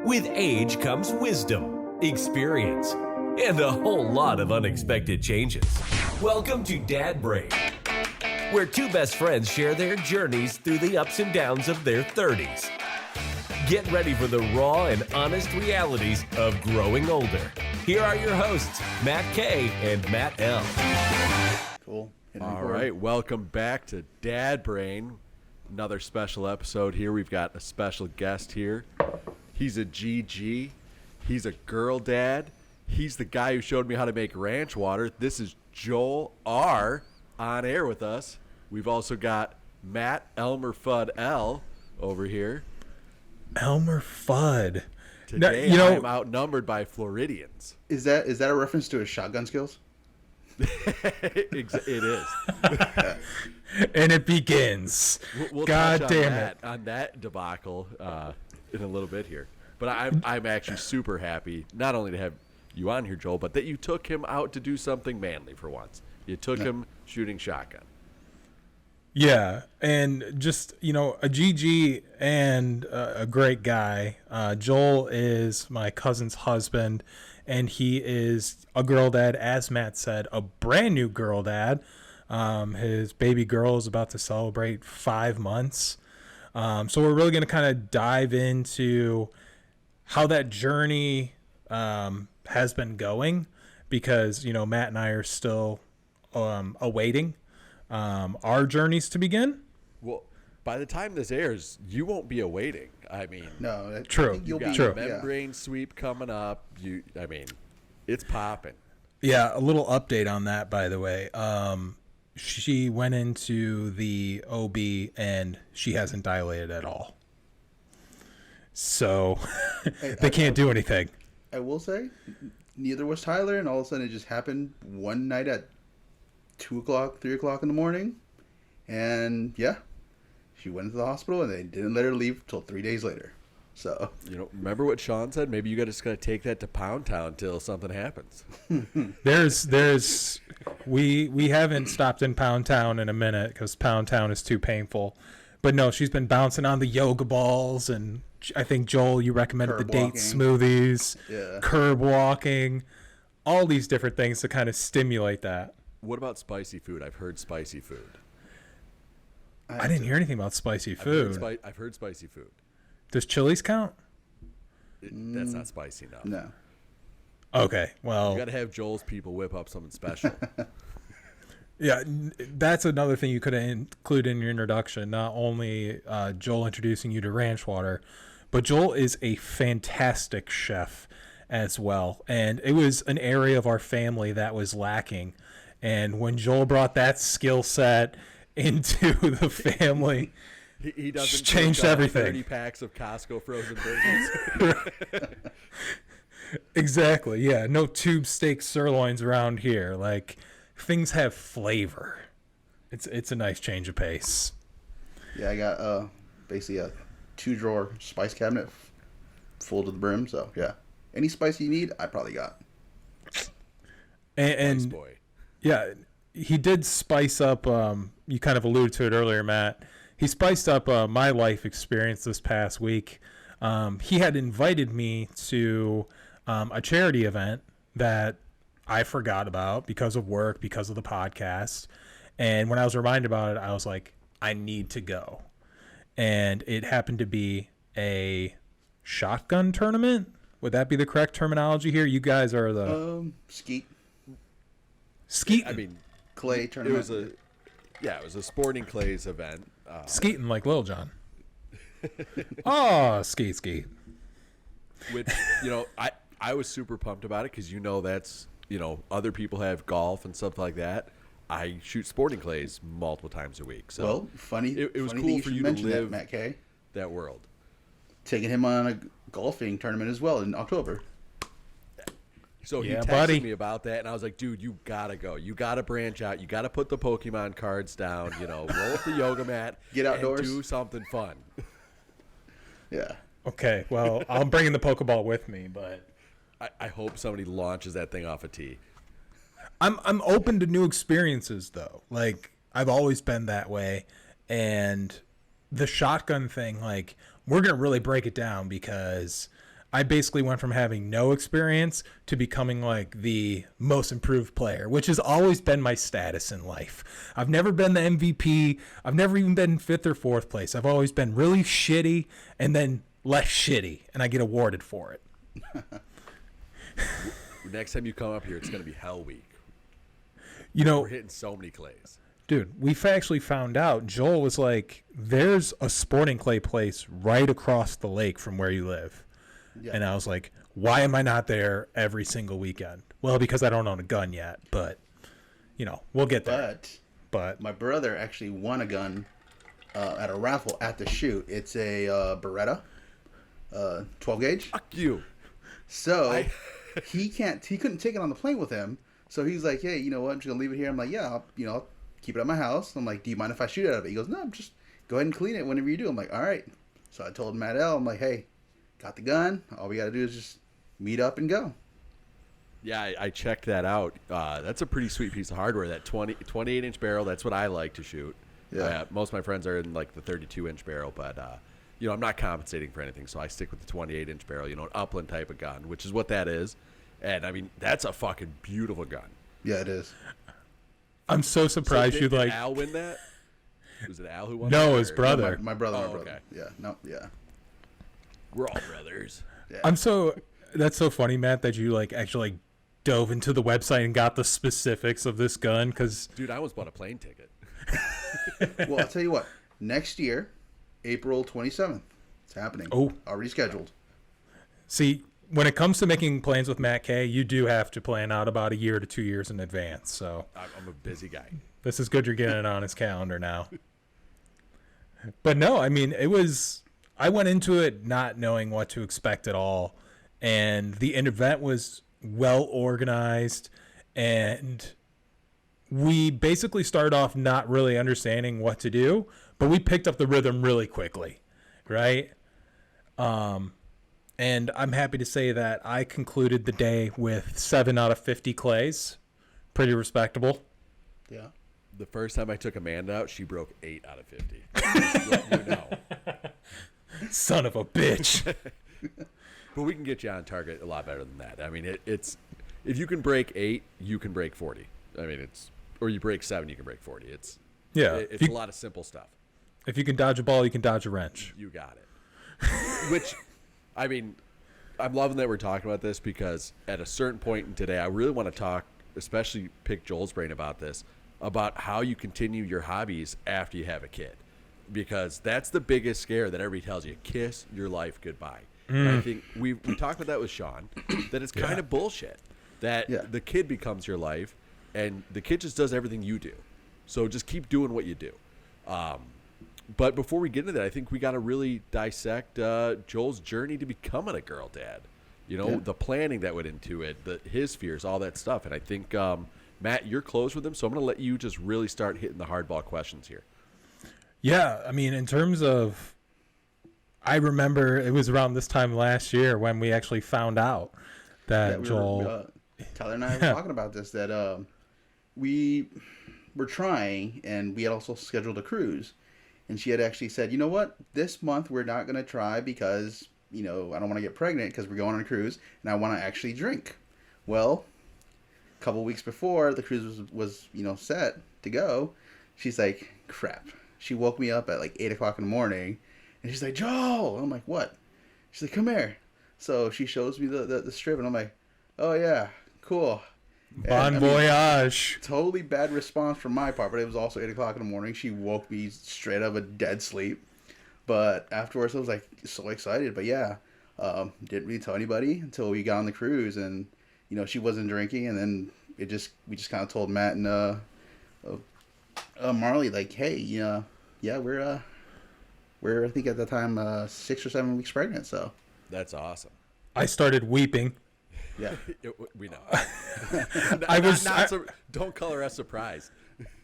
With age comes wisdom, experience, and a whole lot of unexpected changes. Welcome to Dad Brain, where two best friends share their journeys through the ups and downs of their 30s. Get ready for the raw and honest realities of growing older. Here are your hosts, Matt K. and Matt L. Cool. All right, welcome back to Dad Brain. Another special episode here. We've got a special guest here. He's a GG. He's a girl dad. He's the guy who showed me how to make ranch water. This is Joel R. on air with us. We've also got Matt Elmer Fudd L. over here. Elmer Fudd. Today I am outnumbered by Floridians. Is that a reference to his shotgun skills? It is. And it begins. We'll God touch damn it. on that debacle in a little bit here. But I'm actually super happy not only to have you on here, Joel, but that you took him out to do something manly for once. You took him shooting shotgun. Yeah, and just, a GG and a great guy. Joel is my cousin's husband, and he is a girl dad, as Matt said, a brand new girl dad. His baby girl is about to celebrate 5 months. So we're really going to kind of dive into how that journey has been going, because, Matt and I are still awaiting our journeys to begin. Well, by the time this airs, you won't be awaiting. I mean, No, True. you got True. a membrane sweep coming up. It's popping. Yeah, a little update on that, by the way. She went into the OB and she hasn't dilated at all. So they can't do anything. I will say, neither was Tyler, and all of a sudden it just happened one night at 2 o'clock, 3 o'clock in the morning, and yeah, she went to the hospital and they didn't let her leave till 3 days later. So Remember what Sean said? Maybe you just gotta take that to Pound Town till something happens. We haven't stopped in Pound Town in a minute because Pound Town is too painful. But no, she's been bouncing on the yoga balls, and I think, Joel, you recommended the date smoothies, curb walking, all these different things to kind of stimulate that. What about spicy food? I've heard spicy food. I didn't hear anything about spicy food. I've heard spicy food. Does Chili's count? That's not spicy enough. no. Okay, well, You got to have Joel's people whip up something special. yeah, that's another thing you could include in your introduction. Not only Joel introducing you to ranch water, but Joel is a fantastic chef as well. And it was an area of our family that was lacking. And when Joel brought that skill set into the family, he doesn't changed everything. 30 packs of Costco frozen burgers. Exactly. Yeah. No tube steak sirloins around here. Like, things have flavor. It's a nice change of pace. Yeah, I got basically a 2-drawer spice cabinet full to the brim. So yeah, any spice you need, I probably got. And Spice boy. yeah, he did spice up. You kind of alluded to it earlier, Matt. He spiced up my life experience this past week. He had invited me to a charity event that I forgot about because of work, because of the podcast. And when I was reminded about it, I was like, I need to go. And it happened to be a shotgun tournament. Would that be the correct terminology here? You guys are the Skeet skeeting. I mean, clay tournament. it was a sporting clays event. Skeeting like Lil Jon. Oh, skeet. Which, I was super pumped about it because that's, other people have golf and stuff like that. I shoot sporting clays multiple times a week. So Well, funny. It was funny cool thing for should you to mention live Matt K. that world. Taking him on a golfing tournament as well in October. So he Yeah, texted buddy. me about that, and I was like, dude, you gotta go. You gotta branch out. You gotta put the Pokemon cards down, roll up the yoga mat. Get outdoors. And do something fun. Yeah. Okay, well, I'm bringing the Pokeball with me, but I hope somebody launches that thing off a tee. I'm open to new experiences, though. Like, I've always been that way. And the shotgun thing, like, we're going to really break it down because I basically went from having no experience to becoming like the most improved player, which has always been my status in life. I've never been the MVP. I've never even been 5th or 4th place. I've always been really shitty and then less shitty, and I get awarded for it. Next time you come up here, it's going to be Hell Week. You know, We're hitting so many clays. dude, we've actually found out, Joel was like, there's a sporting clay place right across the lake from where you live. Yeah. And I was like, why am I not there every single weekend? Well, because I don't own a gun yet, but, you know, we'll get there. But my brother actually won a gun at a raffle at the shoot. It's a Beretta, 12 gauge. Fuck you. So he couldn't take it on the plane with him. So he's like, hey, you know what? I'm just gonna leave it here. I'm like, yeah, I'll keep it at my house. I'm like, do you mind if I shoot out of it? He goes, no, just go ahead and clean it whenever you do. I'm like, all right. So I told Matt L, I'm like, hey, got the gun. All we got to do is just meet up and go. Yeah, I checked that out. That's a pretty sweet piece of hardware. That 28-inch barrel, that's what I like to shoot. Yeah. Most of my friends are in like the 32-inch barrel, but you know, I'm not compensating for anything, so I stick with the 28-inch barrel, you know, an upland type of gun, which is what that is. And I mean, that's a fucking beautiful gun. Yeah, it is. I'm so surprised did like Al win that? Was it Al who won? No, that, his or- brother. My brother. Oh, My brother. okay. Yeah. No. Yeah. We're all brothers. Yeah. That's so funny, Matt, that you like actually like, dove into the website and got the specifics of this gun, because Dude, I almost bought a plane ticket. Well, I'll tell you what. Next year, April 27th, it's happening. Oh. Already scheduled. see, when it comes to making plans with Matt K, you do have to plan out about a year to 2 years in advance. So I'm a busy guy. this is good you're getting it on his calendar now. But no, I mean, I went into it not knowing what to expect at all. And the event was well organized. And we basically started off not really understanding what to do, but we picked up the rhythm really quickly, right? And I'm happy to say that I concluded the day with 7 out of 50 clays. Pretty respectable. Yeah. The first time I took Amanda out, she broke 8 out of 50. you know. Son of a bitch. But we can get you on target a lot better than that. I mean, it's if you can break 8, you can break 40. I mean, or you break 7, you can break 40. It's a lot of simple stuff. If you can dodge a ball, you can dodge a wrench. You got it. Which, I mean, I'm loving that we're talking about this, because at a certain point in today, I really want to talk, especially pick Joel's brain about this, about how you continue your hobbies after you have a kid. Because that's the biggest scare that everybody tells you. Kiss your life goodbye. And I think we talked about that with Sean, that it's kind of bullshit. That the kid becomes your life, and the kid just does everything you do. So just keep doing what you do. But before we get into that, I think we got to really dissect Joel's journey to becoming a girl dad. You know, the planning that went into it, his fears, all that stuff. And I think, Matt, you're close with him, so I'm going to let you just really start hitting the hardball questions here. Yeah, I mean, in terms of, I remember it was around this time last year when we actually found out that Joel... Tyler and I were talking about this, that we were trying, and we had also scheduled a cruise. And she had actually said, you know what, this month we're not going to try because, you know, I don't want to get pregnant because we're going on a cruise, and I want to actually drink. Well, a couple weeks before the cruise was you know, set to go, she's like, crap. She woke me up at like 8 o'clock in the morning, and she's like, Joel! I'm like, what? She's like, come here. So she shows me the strip, and I'm like, oh yeah, cool. Bon voyage. Totally bad response from my part, but it was also 8 o'clock in the morning. She woke me straight out of a dead sleep. But afterwards, I was like so excited. But yeah, didn't really tell anybody until we got on the cruise, and you know, she wasn't drinking, and then we just kind of told Matt and Marley, like, hey, yeah, we're I think at the time 6 or 7 weeks pregnant. So That's awesome. I started weeping. yeah. We know. I don't color us surprised.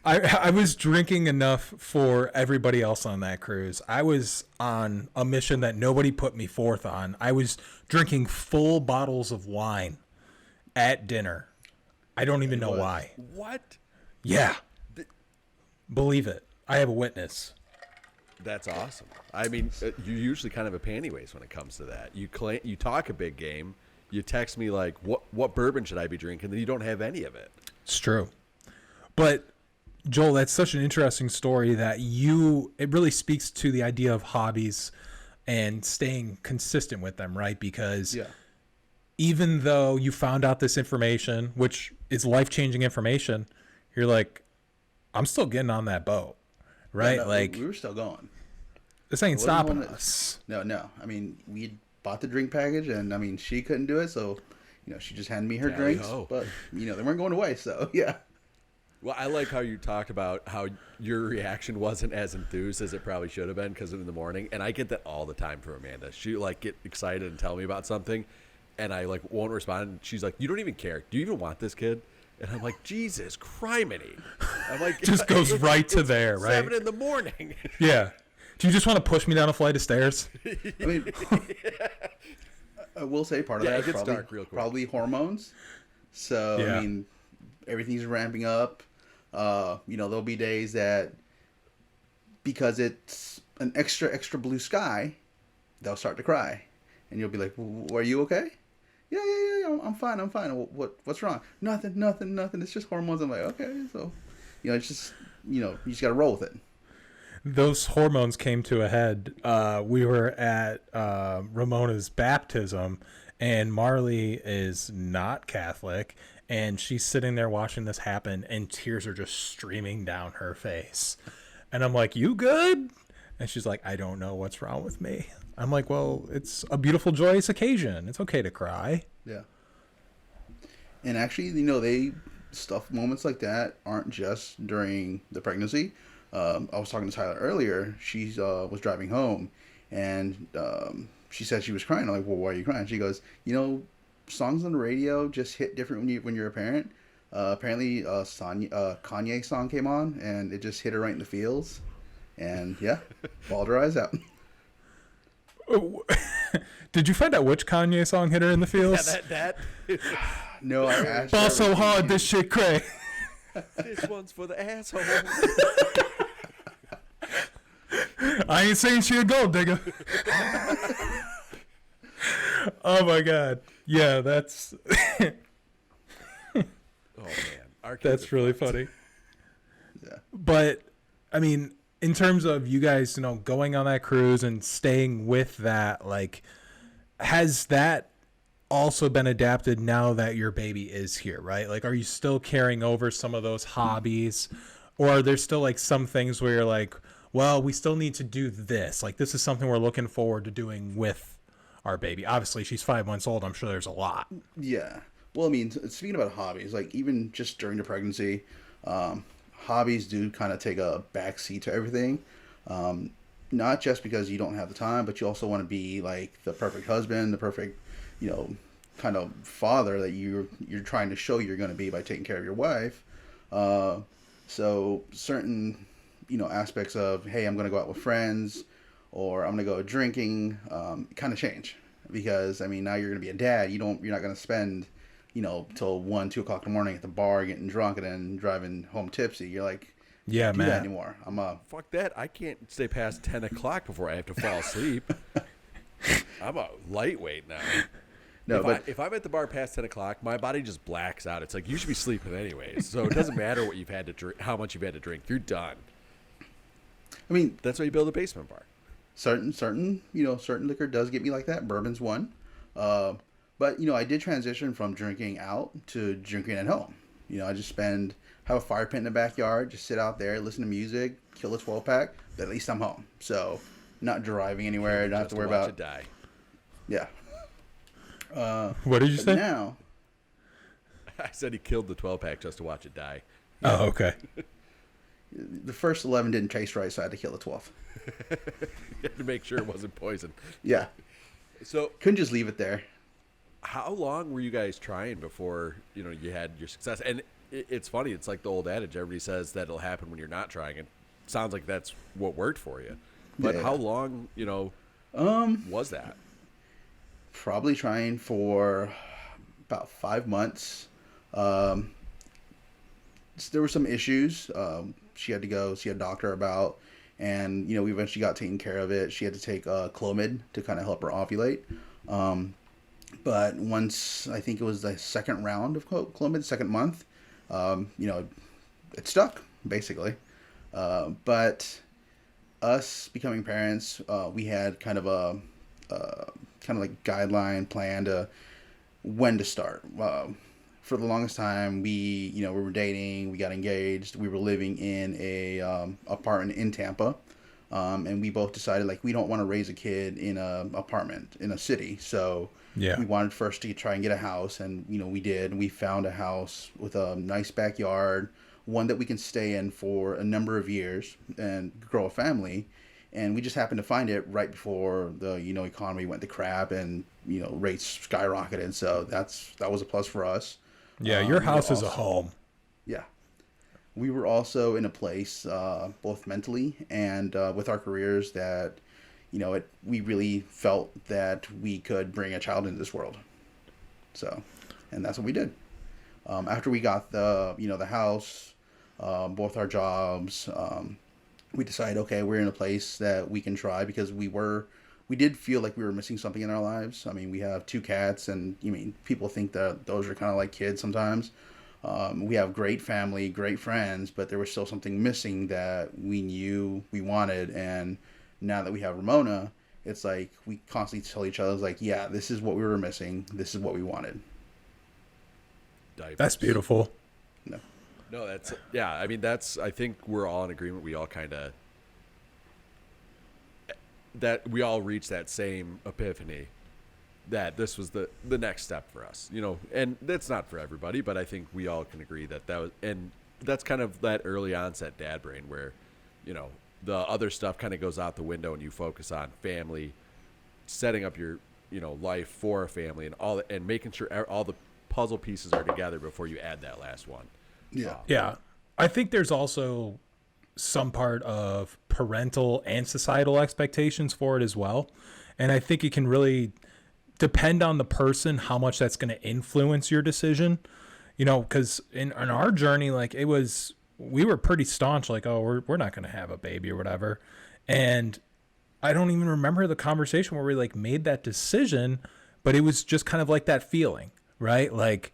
I was drinking enough for everybody else on that cruise. I was on a mission that nobody put me forth on. I was drinking full bottles of wine at dinner. I don't even know why. What? Yeah. Believe it. I have a witness. That's awesome. I mean, you're usually kind of a panty waste when it comes to that. You talk a big game. You text me like, what bourbon should I be drinking? Then you don't have any of it. It's true. But Joel, that's such an interesting story that it really speaks to the idea of hobbies and staying consistent with them, right? Because even though you found out this information, which is life-changing information, you're like, I'm still getting on that boat, right? Yeah, no, like we were still going. This ain't stopping us. No. I mean, we bought the drink package, and I mean, she couldn't do it, so she just handed me her drinks. But they weren't going away, so yeah. Well, I like how you talked about how your reaction wasn't as enthused as it probably should have been because in the morning, and I get that all the time from Amanda. She get excited and tell me about something, and I won't respond. She's like, "You don't even care. Do you even want this kid?" And I'm like, "Jesus criminy!" I'm like, just goes right to there, right? 7 in the morning. Yeah. Do you just want to push me down a flight of stairs? I mean, I will say part of that is probably hormones. So I mean, everything's ramping up. There'll be days that because it's an extra blue sky, they'll start to cry, and you'll be like, "Are you okay?" Yeah. I'm fine. What's wrong? Nothing. It's just hormones. I'm like, okay, so it's just you just gotta roll with it. Those hormones came to a head. We were at Ramona's baptism, and Marley is not Catholic. And she's sitting there watching this happen, and tears are just streaming down her face. And I'm like, "You good?" And she's like, "I don't know what's wrong with me." I'm like, "Well, it's a beautiful, joyous occasion. It's okay to cry." Yeah. And actually, moments like that aren't just during the pregnancy. I was talking to Tyler earlier. She was driving home, and she said she was crying. I'm like, "Well, why are you crying?" She goes, songs on the radio just hit different when you're a parent. Apparently, Kanye song came on, and it just hit her right in the feels, and bawled her eyes out. Did you find out which Kanye song hit her in the feels? Yeah, that. No, I asked. Ball so hard, this shit cray. This one's for the asshole. I ain't saying she a gold digger. Oh my god. Yeah, that's Oh man. That's really funny. Yeah. But I mean, in terms of you guys, going on that cruise and staying with that, has that also been adapted now that your baby is here, right? Are you still carrying over some of those hobbies, or are there still some things where you're like, well, we still need to do this. This is something we're looking forward to doing with our baby. Obviously, she's 5 months old. I'm sure there's a lot. Yeah. Well, I mean, speaking about hobbies, even just during the pregnancy, hobbies do kind of take a backseat to everything. Not just because you don't have the time, but you also want to be the perfect husband, the perfect, kind of father that you're trying to show you're going to be by taking care of your wife. So certain, aspects of, hey, I'm going to go out with friends, or I'm going to go drinking, kind of change, because now you're going to be a dad. You're not going to spend, till 1, 2 o'clock in the morning at the bar getting drunk and then driving home tipsy. You're like, yeah, do man. that anymore. Fuck that. I can't stay past 10 o'clock before I have to fall asleep. I'm a lightweight now. No, if I'm at the bar past 10 o'clock, my body just blacks out. It's like, you should be sleeping anyways. So it doesn't matter what you've had to drink, how much you've had to drink. You're done. That's why you build a basement bar. Certain liquor does get me like that. Bourbon's one. But I did transition from drinking out to drinking at home. I just have a fire pit in the backyard, just sit out there, listen to music, kill a 12-pack, but at least I'm home. So not driving anywhere, don't have to worry about it die. Yeah. What did you say? Now, I said he killed the 12-pack just to watch it die. Oh, okay. The first 11 didn't taste right, so I had to kill the 12th. You had to make sure it wasn't poison. Yeah. So couldn't just leave it there. How long were you guys trying before you had your success? And it's funny. It's like the old adage. Everybody says that it'll happen when you're not trying. It sounds like that's what worked for you. But how long, was that? Probably trying for about 5 months. There were some issues. She had to go see a doctor about, and we eventually got taken care of it. She had to take Clomid to kind of help her ovulate. But once, I think it was the second round of Clomid, second month, it stuck basically. But us becoming parents, we had kind of a like guideline plan to when to start. For the longest time, we were dating, we got engaged, we were living in a apartment in Tampa, and we both decided like we don't want to raise a kid in a apartment in a city. So we wanted first to try and get a house, and we did. We found a house with a nice backyard, one that we can stay in for a number of years and grow a family. And we just happened to find it right before the economy went to crap, and rates skyrocketed. So that was a plus for us. Yeah, your house is a home. Yeah. We were also in a place, both mentally and with our careers, that, we really felt that we could bring a child into this world. So, and that's what we did. After we got the house, both our jobs, we decided, okay, we're in a place that we can try, because we did feel like we were missing something in our lives. I mean, we have 2 cats, and people think that those are kind of like kids sometimes. We have great family, great friends, but there was still something missing that we knew we wanted. And now that we have Ramona, it's like we constantly tell each other, like, yeah, this is what we were missing. This is what we wanted. Diapers. That's beautiful. No, that's, yeah, I mean, I think we're all in agreement. We all we all reached that same epiphany that this was the next step for us, and that's not for everybody, but I think we all can agree that was, and that's kind of that early onset dad brain where, the other stuff kind of goes out the window and you focus on family, setting up your, life for a family, and all, and making sure all the puzzle pieces are together before you add that last one. Yeah. I think there's also some part of parental and societal expectations for it as well. And I think it can really depend on the person how much that's going to influence your decision. Because in our journey, like we were pretty staunch, like, oh, we're not going to have a baby or whatever. And I don't even remember the conversation where we like made that decision, but it was just kind of like that feeling, right? Like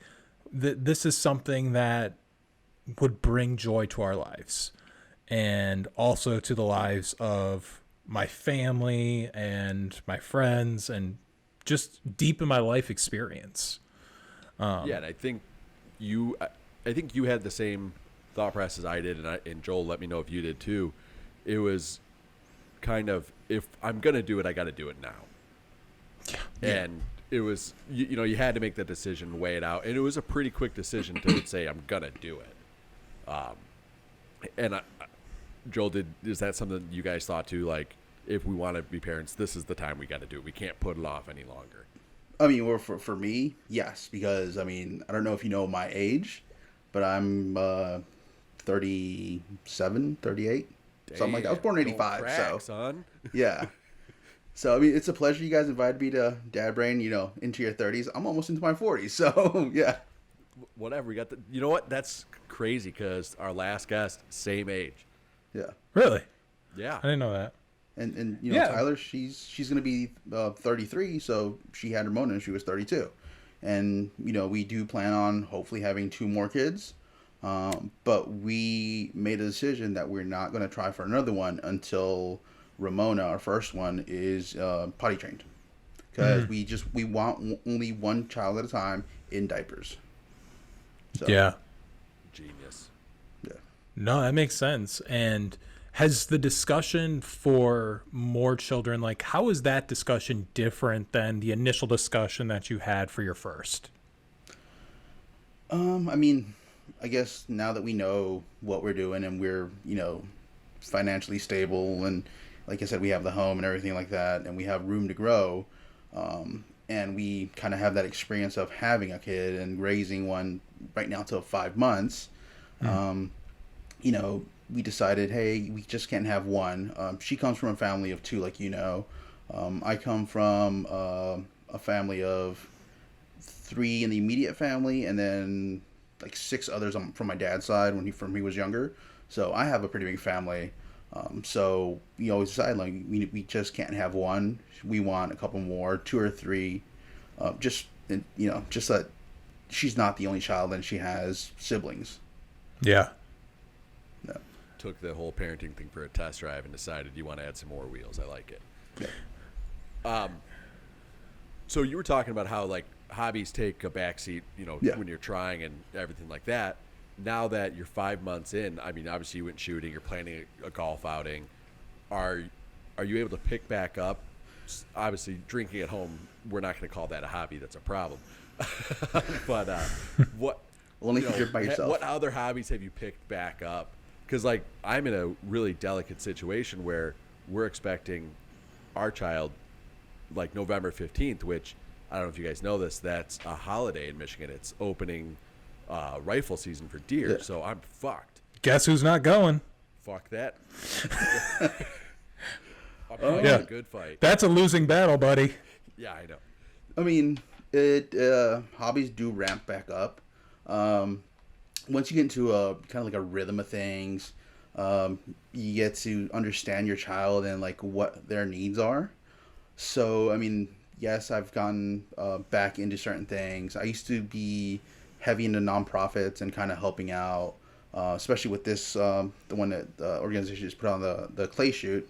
this is something that would bring joy to our lives, and also to the lives of my family and my friends, and just deep in my life experience. And I think you had the same thought process I did, and Joel, let me know if you did too. It was kind of, if I'm gonna do it, I got to do it now. And it was, you had to make that decision, weigh it out, and it was a pretty quick decision to say I'm gonna do it. Joel, is that something you guys thought too? Like, if we want to be parents, this is the time we got to do it. We can't put it off any longer. I mean, well, for me, yes, because I don't know if you know my age, but I'm 37, 38, something like that. I was born in 85, crack, son. Yeah. So, it's a pleasure you guys invited me to Dad Brain, into your 30s. I'm almost into my 40s, so, yeah. Whatever, we got the, you know what? That's crazy, because our last guest, same age. Yeah. Really? Yeah. I didn't know that. And Tyler, she's going to be 33, so she had Ramona and she was 32. And, we do plan on hopefully having 2 more kids. But we made a decision that we're not going to try for another one until Ramona, our first one, is potty trained. Because we want only one child at a time in diapers. So, yeah. Genius. Yeah. No, that makes sense. And has the discussion for more children, like, how is that discussion different than the initial discussion that you had for your first? I guess now that we know what we're doing and we're, financially stable, and like I said, we have the home and everything like that, and we have room to grow, and we kind of have that experience of having a kid and raising one right now till 5 months, we decided, hey, we just can't have one. She comes from a family of 2, like I come from a family of 3 in the immediate family, and then like 6 others from my dad's side when he was younger. So I have a pretty big family. So we always decide like we just can't have one. We want a couple more, two or three, just just that she's not the only child and she has siblings. Yeah. No. Took the whole parenting thing for a test drive and decided you want to add some more wheels. I like it. Yeah. So you were talking about how like hobbies take a backseat, Yeah. when you're trying and everything like that. Now that you're 5 months in, I mean, obviously you went shooting, you're planning a golf outing. Are you able to pick back up? Obviously, drinking at home, we're not going to call that a hobby. That's a problem. But what? Only if you drink by yourself. What other hobbies have you picked back up? Because like I'm in a really delicate situation where we're expecting our child like November 15th, which I don't know if you guys know this. That's a holiday in Michigan. It's opening rifle season for deer. Yeah. So I'm fucked. Guess who's not going? Fuck that. I'm fighting Yeah. a good fight. That's a losing battle, buddy. Yeah, I know. I mean, hobbies do ramp back up. Once you get into a kind of like a rhythm of things, you get to understand your child and like what their needs are. So, I mean, yes, I've gotten back into certain things. I used to be heavy into nonprofits and kind of helping out, especially with this, the one that the organization just put on the clay shoot,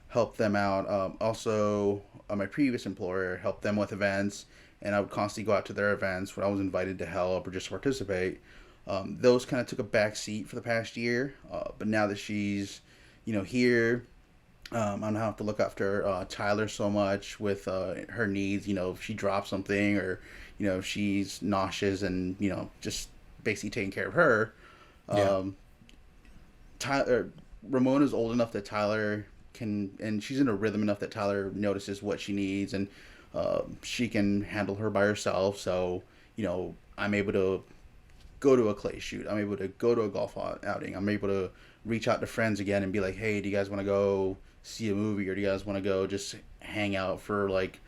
help them out. Also, my previous employer helped them with events, and I would constantly go out to their events when I was invited to help or just participate. Those kind of took a back seat for the past year, but now that she's, here, I don't have to look after Tyler so much with her needs. If she drops something or, if she's nauseous and, just basically taking care of her. Yeah. Ramona's old enough that Tyler can, and she's in a rhythm enough that Tyler notices what she needs and she can handle her by herself. So, I'm able to go to a clay shoot. I'm able to go to a golf outing. I'm able to reach out to friends again and be like, hey, do you guys want to go see a movie, or do you guys want to go just hang out for like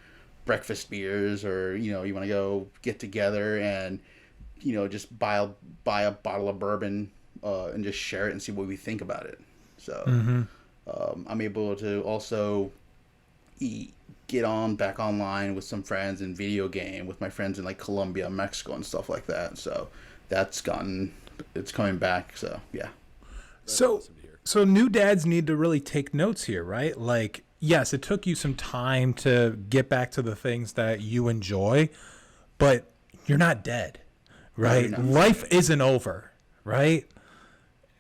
breakfast beers, or you want to go get together and just buy a bottle of bourbon and just share it and see what we think about it. So I'm able to also get back online with some friends and video game with my friends in like Colombia, Mexico, and stuff like that. So it's coming back. So yeah. So new dads need to really take notes here, right? Like, yes, it took you some time to get back to the things that you enjoy, but you're not dead, right? No, you're not. Life isn't over, right?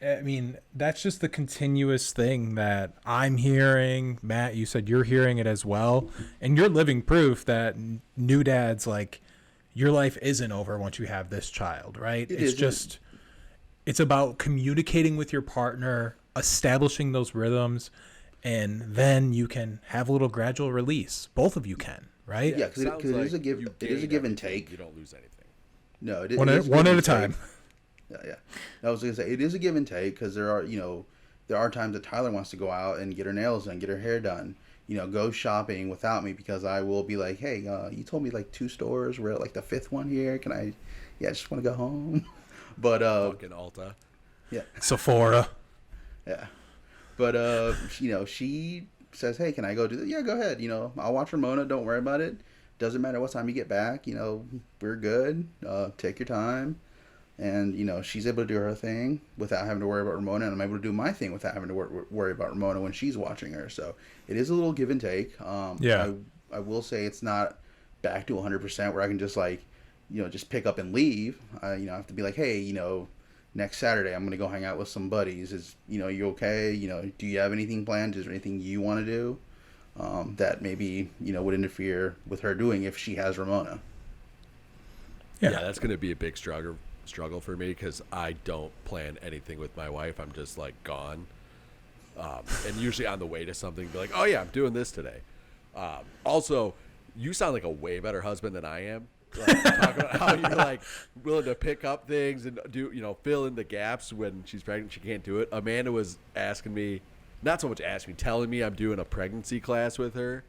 I mean, that's just the continuous thing that I'm hearing. Matt, you said you're hearing it as well. And you're living proof that new dads, like, your life isn't over once you have this child, right? It's about communicating with your partner, establishing those rhythms, and then you can have a little gradual release. Both of you can, right? Yeah, because it is a give. It is a give and take. You don't lose anything. No, One at a time. Yeah. I was gonna say it is a give and take because there are times that Tyler wants to go out and get her nails done, get her hair done, go shopping without me because I will be like, hey, you told me like 2 stores. We're at like the 5th one here. Can I? Yeah, I just want to go home. But Fucking Ulta. yeah, Sephora. yeah. But she says, hey, can I go do that? Yeah, go ahead. I'll watch Ramona. Don't worry about it. Doesn't matter what time you get back. We're good. Take your time. And, she's able to do her thing without having to worry about Ramona. And I'm able to do my thing without having to worry about Ramona when she's watching her. So it is a little give and take. Yeah. I will say it's not back to 100% where I can just just pick up and leave. I have to be like, hey, next Saturday I'm going to go hang out with some buddies. Is, you okay? Do you have anything planned? Is there anything you want to do that maybe, would interfere with her doing if she has Ramona? Yeah, that's going to be a big struggle for me because I don't plan anything with my wife. I'm just like gone. And usually on the way to something, be like, oh yeah, I'm doing this today. Also, you sound like a way better husband than I am. Like, talk about how you're like willing to pick up things and do, fill in the gaps when she's pregnant. She can't do it. Amanda was asking me, not so much asking me, telling me I'm doing a pregnancy class with her.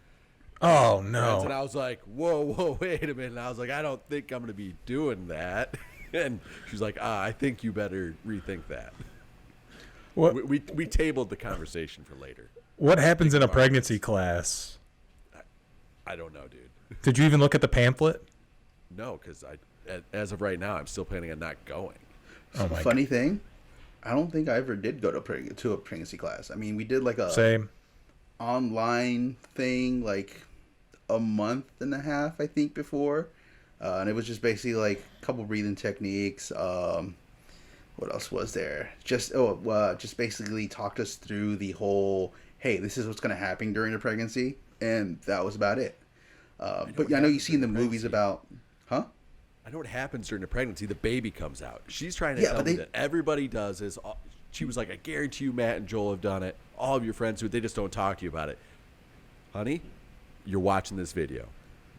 Oh, no. And I was like, whoa, wait a minute. And I was like, I don't think I'm going to be doing that. And she's like, I think you better rethink that. What We tabled the conversation for later. what happens in a pregnancy class? I don't know, dude. Did you even look at the pamphlet? No, because as of right now, I'm still planning on not going. Oh my Funny thing, I don't think I ever did go to a pregnancy class. I mean, we did like a Same. online thing like a month and a half, I think, before, and it was just basically like a couple breathing techniques. What else was there? Just basically talked us through the whole, hey, this is what's going to happen during the pregnancy, and that was about it. But yeah, I know you see in the movies about, huh? I know what happens during the pregnancy. The baby comes out. She's trying to tell me that everybody does this. She was like, I guarantee you Matt and Joel have done it. All of your friends who they just don't talk to you about it. Honey, you're watching this video.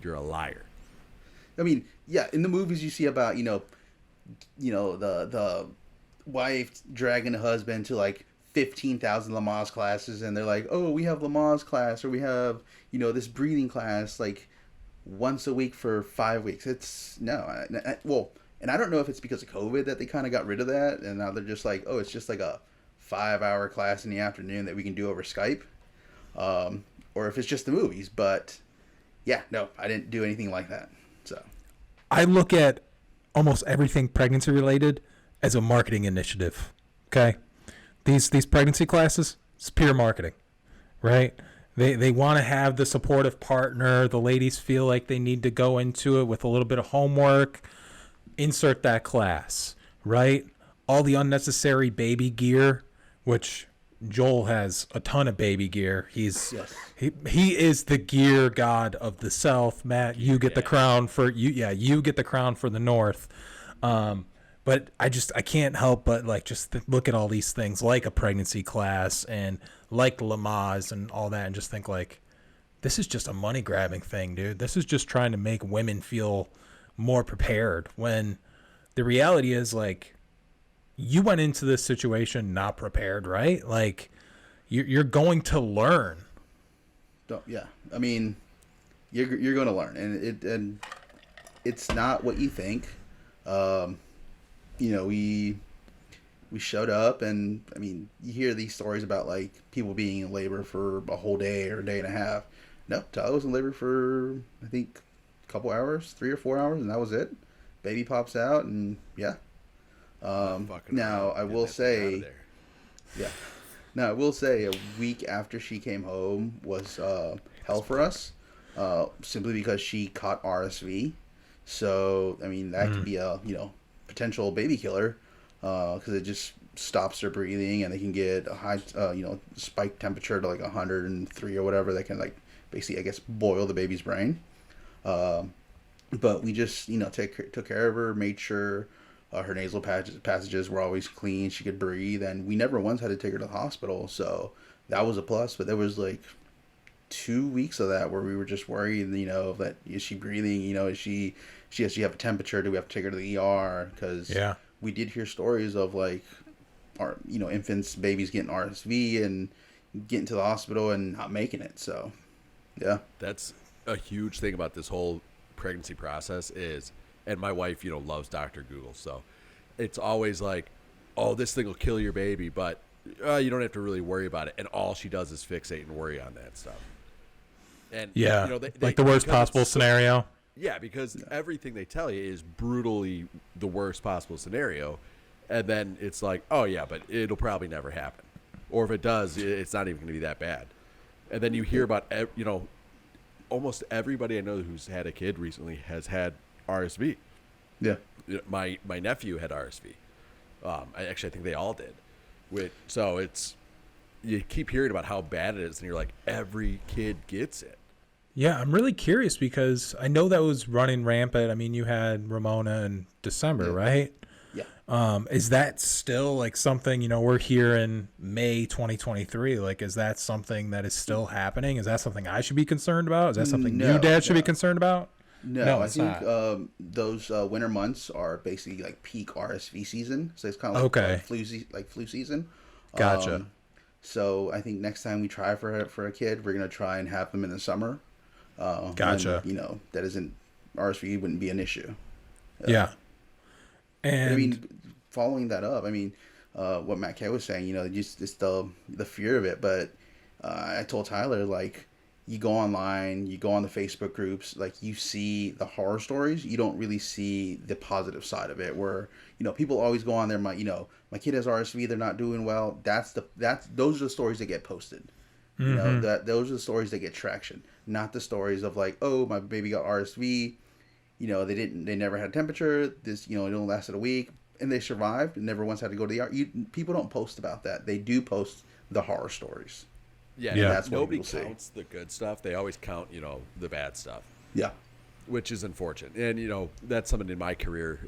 You're a liar. I mean, yeah, in the movies you see about, the wife dragging the husband to like 15,000 Lamaze classes, and they're like, oh, we have Lamaze class, or we have, this breathing class, like once a week for 5 weeks. It's and I don't know if it's because of COVID that they kind of got rid of that, and now they're just like, oh, it's just like a 5-hour class in the afternoon that we can do over Skype, or if it's just the movies. But yeah, no, I didn't do anything like that. So I look at almost everything pregnancy related as a marketing initiative. Okay, these pregnancy classes, it's pure marketing, right? They want to have the supportive partner. The ladies feel like they need to go into it with a little bit of homework. Insert that class, right? All the unnecessary baby gear, which Joel has a ton of baby gear. He is the gear god of the South. Matt, you get the crown for you. Yeah, you get the crown for the North. But I can't help but look at all these things like a pregnancy class and like Lamaze and all that, and just think like, this is just a money grabbing thing, dude. This is just trying to make women feel more prepared, when the reality is, like, you went into this situation not prepared, right? Like, you're going to learn. Yeah, I mean, you're going to learn, and it's not what you think. We showed up, and I mean, you hear these stories about like people being in labor for a whole day or a day and a half. No, Tyler was in labor for, I think, a couple hours, 3 or 4 hours, and that was it. Baby pops out, and yeah. Now I will say, a week after she came home was hell for us, simply because she caught RSV. So I mean, that could be a potential baby killer, because it just stops their breathing, and they can get a high spike temperature to like 103 or whatever that can like basically, I guess, boil the baby's brain. But we just took care of her, made sure her nasal passages were always clean, she could breathe, and we never once had to take her to the hospital, so that was a plus. But there was like 2 weeks of that where we were just worried, that is she breathing, does she have a temperature, do we have to take her to the ER? Because we did hear stories of like our infants, babies getting RSV and getting to the hospital and not making it. So yeah, that's a huge thing about this whole pregnancy process is, and my wife loves Dr. Google, so it's always like, oh, this thing will kill your baby, but you don't have to really worry about it, and all she does is fixate and worry on that stuff. And like the worst possible scenario. Yeah, because everything they tell you is brutally the worst possible scenario, and then it's like, oh yeah, but it'll probably never happen, or if it does, it's not even going to be that bad. And then you hear about almost everybody I know who's had a kid recently has had RSV. Yeah, my nephew had RSV. I think they all did. So it's, you keep hearing about how bad it is, and you're like, every kid gets it. Yeah, I'm really curious because I know that was running rampant. I mean, you had Ramona in December, right? Yeah. Is that still like something, we're here in May 2023. Like, is that something that is still happening? Is that something I should be concerned about? Is that something you, Dad, should be concerned about? No, I think those winter months are basically like peak RSV season. So it's kind of like flu season. Gotcha. So I think next time we try for a kid, we're going to try and have them in the summer. Gotcha. When, that isn't, RSV wouldn't be an issue. Yeah. And I mean, following that up, I mean, what Matt K was saying, just it's the fear of it. But I told Tyler, like, you go online, you go on the Facebook groups, like, you see the horror stories, you don't really see the positive side of it, where people always go on there, my kid has RSV, they're not doing well. Those are the stories that get posted. Those are the stories that get traction, not the stories of like, oh, my baby got RSV, they never had a temperature, this, it only lasted a week, and they survived and never once had to go to the ER. People don't post about that. They do post the horror stories. Yeah, that's what nobody people counts the good stuff. They always count, the bad stuff. Yeah, which is unfortunate. And that's something in my career.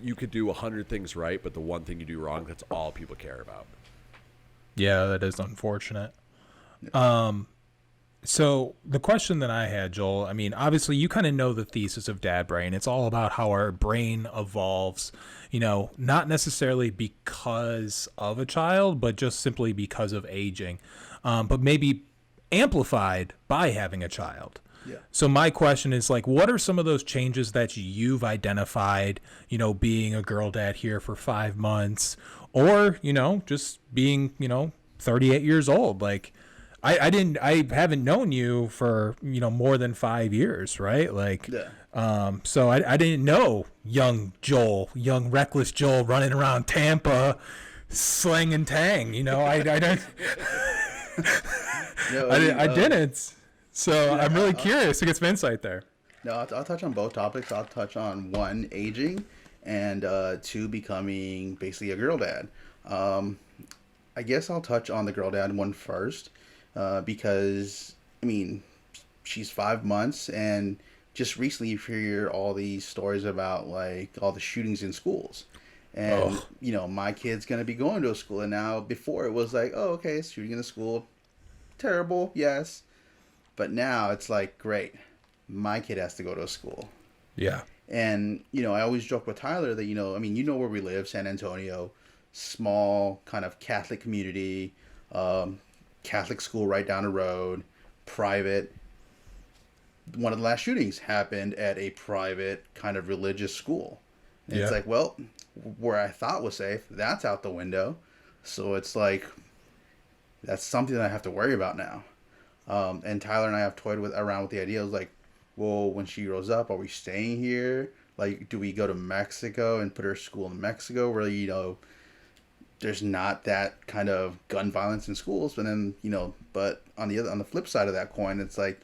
You could do 100 things right, but the one thing you do wrong, that's all people care about. Yeah, that is unfortunate. So the question that I had, Joel, I mean, obviously you kind of know the thesis of Dad Brain. It's all about how our brain evolves, not necessarily because of a child, but just simply because of aging, but maybe amplified by having a child. Yeah. So my question is, like, what are some of those changes that you've identified, being a girl dad here for 5 months, or, just being, 38 years old? Like, I haven't known you for, more than 5 years, right? Like, yeah. So I didn't know young reckless Joel running around Tampa slanging tang, I don't, No, I didn't. So I'm really curious to get some insight there. No, I'll touch on both topics. I'll touch on one, aging, and two, becoming basically a girl dad. I guess I'll touch on the girl dad one first, because, I mean, she's 5 months, and just recently you hear all these stories about, like, all the shootings in schools. And, my kid's going to be going to a school, and now before it was like, oh, okay, shooting in the school, terrible, yes. But now it's like, great, my kid has to go to a school. Yeah. And, I always joke with Tyler that, where we live, San Antonio, small kind of Catholic community, Catholic school right down the road, private. One of the last shootings happened at a private kind of religious school. And It's like, well, where I thought was safe, that's out the window. So it's like, that's something that I have to worry about now. And Tyler and I have toyed around with the idea of like, well, when she grows up, are we staying here? Like, do we go to Mexico and put her school in Mexico where, there's not that kind of gun violence in schools? But then, but on the flip side of that coin, it's like,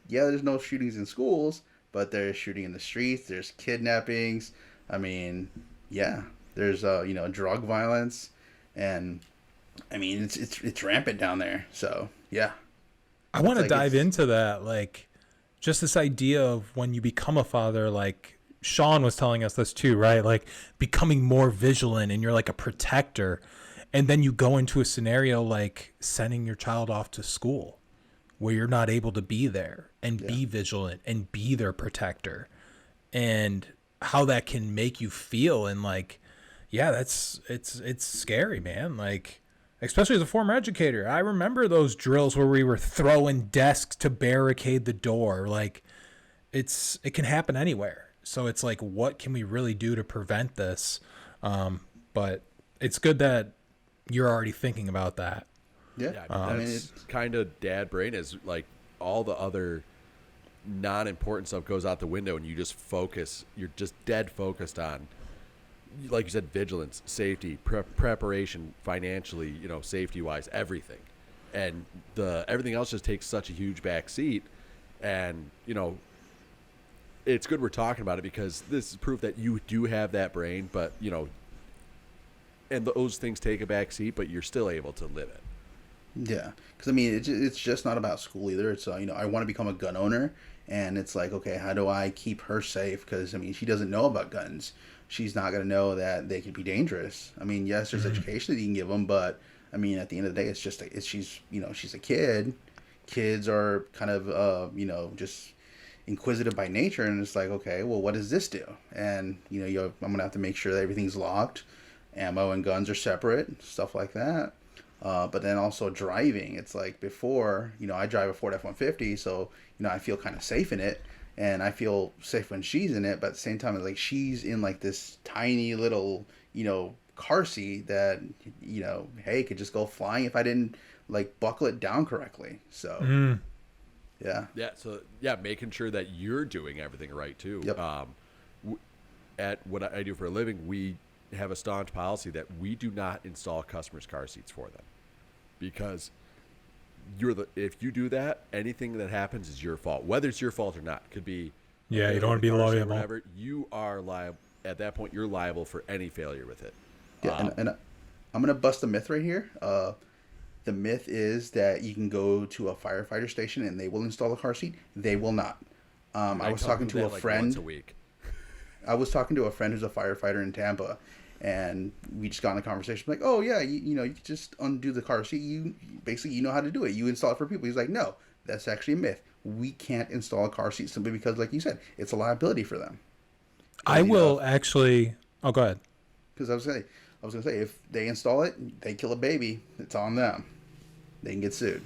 yeah, there's no shootings in schools, but there's shooting in the streets. There's kidnappings. I mean, yeah, there's, drug violence, and I mean, it's rampant down there. So yeah. I want to dive into that, like, just this idea of when you become a father, like Sean was telling us this too, right? Like, becoming more vigilant, and you're like a protector, and then you go into a scenario like sending your child off to school where you're not able to be there and be vigilant and be their protector, and how that can make you feel. And like, yeah, it's scary, man. Like, especially as a former educator, I remember those drills where we were throwing desks to barricade the door. Like, it can happen anywhere. So it's like, what can we really do to prevent this? But it's good that you're already thinking about that. Yeah. I mean, that's kind of Dad Brain, is like all the other non-important stuff goes out the window, and you just focus. You're just dead focused on, like you said, vigilance, safety, preparation, financially, safety wise, everything. And everything else just takes such a huge back seat. And, it's good we're talking about it, because this is proof that you do have that brain, but, and those things take a back seat, but you're still able to live it. Yeah. Because, I mean, it's just not about school either. It's, I want to become a gun owner, and it's like, okay, how do I keep her safe? Because, I mean, she doesn't know about guns. She's not going to know that they could be dangerous. I mean, yes, there's education that you can give them, but I mean, at the end of the day, she's a kid. Kids are kind of, just inquisitive by nature. And it's like, okay, well, what does this do? And, I'm going to have to make sure that everything's locked. Ammo and guns are separate, stuff like that. But then also driving. It's like before, I drive a Ford F-150, so, I feel kind of safe in it. And I feel safe when she's in it, but at the same time, it's like she's in like this tiny little, car seat that, hey, could just go flying if I didn't like buckle it down correctly. So yeah. Yeah. So yeah, making sure that you're doing everything right too. Yep. At what I do for a living, we have a staunch policy that we do not install customers' car seats for them, because if you do that, anything that happens is your fault, whether it's your fault or not. It could be You don't want to be liable. whatever. You are liable at that point. You're liable for any failure with it. Yeah, and I'm gonna bust a myth right here. The myth is that you can go to a firefighter station and they will install a car seat. They will not. I was talking to a friend. Once a week. I was talking to a friend who's a firefighter in Tampa, and we just got in a conversation like, oh yeah, you can just undo the car seat. You basically you know how to do it. You install it for people. He's like, no, that's actually a myth. We can't install a car seat simply because, like you said, it's a liability for them. I will actually. Oh, go ahead. Because I was gonna say if they install it, they kill a baby, it's on them. They can get sued.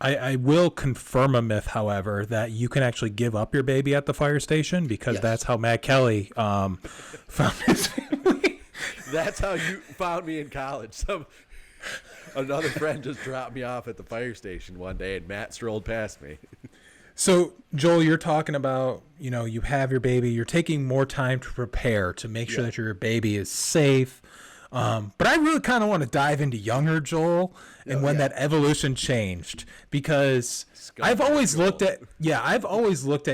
I will confirm a myth, however, that you can actually give up your baby at the fire station, because Yes. that's how Matt Kelly found his family. That's how you found me in college. Another friend just dropped me off at the fire station one day, and Matt strolled past me. So, Joel, you're talking about, you have your baby, you're taking more time to prepare to make sure that your baby is safe. But I really kind of want to dive into younger Joel and when that evolution changed, because I've always looked at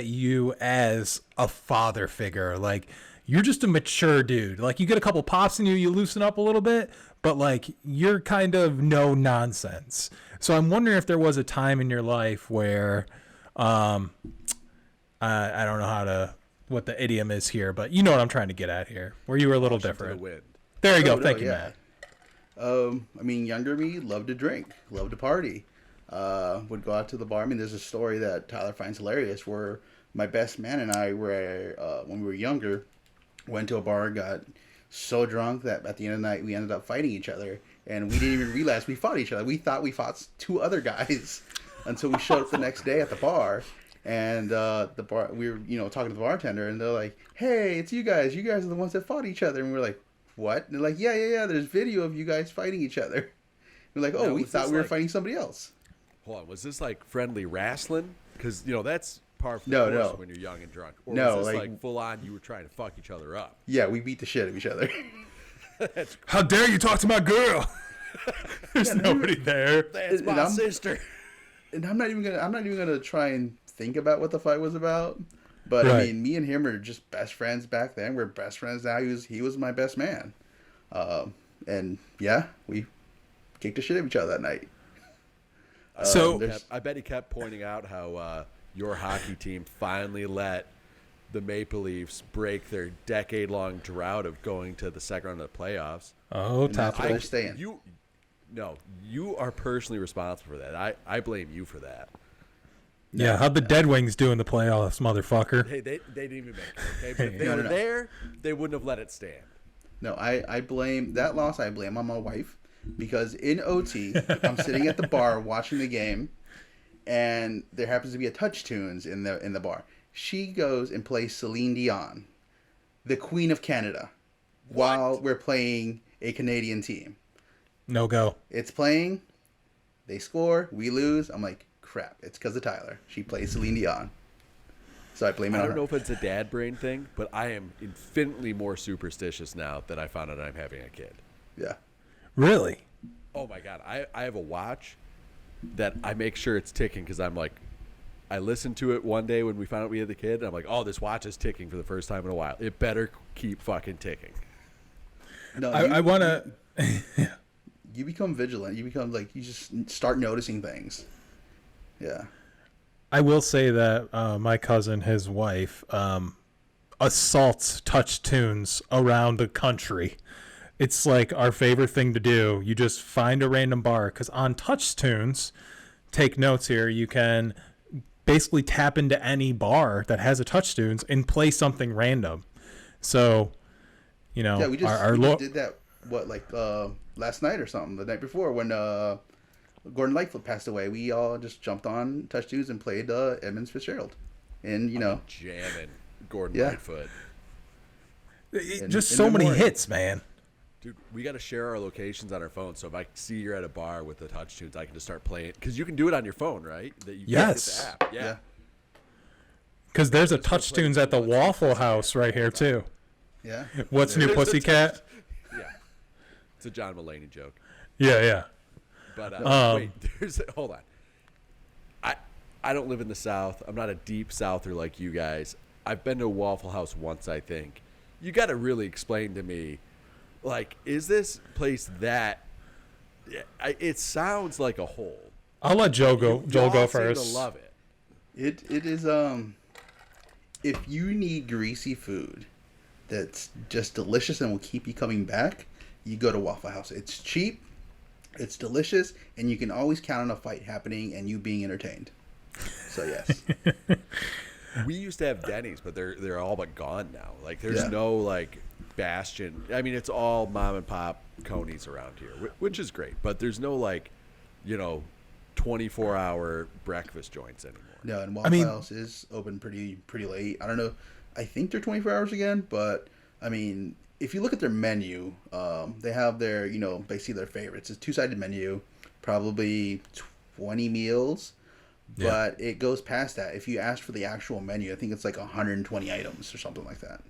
you as a father figure. Like, you're just a mature dude. Like, you get a couple pops in you, you loosen up a little bit, but like, you're kind of no nonsense. So I'm wondering if there was a time in your life where, I don't know what the idiom is here, but you know what I'm trying to get at here, where you were a little different. To the wind. There you go. No, Thank you, yeah. Matt. Younger me loved to drink, loved to party. Would go out to the bar. I mean, there's a story that Tyler finds hilarious where my best man and I were, when we were younger, went to a bar, got so drunk that at the end of the night we ended up fighting each other, and we didn't even realize we fought each other. We thought we fought two other guys until we showed up the next day at the bar. And the bar, we were, talking to the bartender, and they're like, "Hey, it's you guys. You guys are the ones that fought each other." And we're like, "What?" And they're like, "Yeah. There's video of you guys fighting each other." We're like, "Oh, Now, we was thought this we were like- fighting somebody else." Hold on, was this like friendly wrestling? Because that's par for the No, course no. when you're young and drunk. Or No, was this like- like full on? You were trying to fuck each other up. Yeah, we beat the shit out of each other. How dare you talk to my girl? There's nobody there. That's And my I'm- sister. And I'm not even gonna try and think about what the fight was about. But I Right. mean, me and him are just best friends back then. We're best friends now. He was my best man. And yeah, we kicked the shit out of each other that night. So there's- I bet he kept pointing out how your hockey team finally let the Maple Leafs break their decade-long drought of going to the second round of the playoffs. oh, top that's why they're staying. You are personally responsible for that. I blame you for that. yeah. How'd the Dead Wings do in the playoffs, motherfucker? Hey, they didn't even make it. Okay, but if they No, were no. there, they wouldn't have let it stand. No, I blame that loss. I blame on my wife, because in OT, I'm sitting at the bar watching the game, and there happens to be a Touch Tunes in the bar. She goes and plays Celine Dion, the Queen of Canada, while we're playing a Canadian team. No go. It's playing, they score, we lose. I'm like, crap. It's because of Tyler. She plays Celine Dion, so I blame it I on don't her. know if it's a dad brain thing, but I am infinitely more superstitious now that I found out I'm having a kid. Yeah. Really? Oh my god, I have a watch that I make sure it's ticking, because I'm like, I listened to it one day when we found out we had the kid, and I'm like, oh, this watch is ticking for the first time in a while. It better keep fucking ticking. No, I want to. You become vigilant. You become like, you just start noticing things. Yeah. I will say that my cousin, his wife, assaults Touch Tunes around the country. It's like our favorite thing to do. You just find a random bar, because on Touch Tunes, take notes here, you can basically tap into any bar that has a Touch Tunes and play something random. So, Yeah, we just, our we just did that, last night or something, the night before when Gordon Lightfoot passed away. We all just jumped on Touch Tunes and played Edmonds Fitzgerald. And, Jamming Gordon Yeah. Lightfoot. just in so many memory. hits, man. Dude, we got to share our locations on our phone. So if I see you're at a bar with the touch tunes, I can just start playing. Because you can do it on your phone, right? That you Yes. Get the app. Yeah. Because there's a touch tunes at the Waffle House right here too. Yeah. What's New Pussycat? Yeah. It's a John Mulaney joke. Yeah. But wait, hold on. I don't live in the South. I'm not a deep Souther like you guys. I've been to a Waffle House once, I think. You got to really explain to me, like, is this place that? It sounds like a hole. I'll let Joel go Y'all first. seem to love it. It is if you need greasy food that's just delicious and will keep you coming back, you go to Waffle House. It's cheap, it's delicious, and you can always count on a fight happening and you being entertained. So yes. We used to have Denny's, but they're all but gone now. Like there's Yeah. no like bastion. I mean, it's all mom and pop Coney's around here, which is great. But there's no like, 24-hour breakfast joints anymore. No, and Waffle House is open pretty late. I don't know. I think they're 24 hours again, but I mean, if you look at their menu, they have their, basically their favorites. It's a two-sided menu, probably 20 meals, but it goes past that. If you ask for the actual menu, I think it's like 120 items or something like that.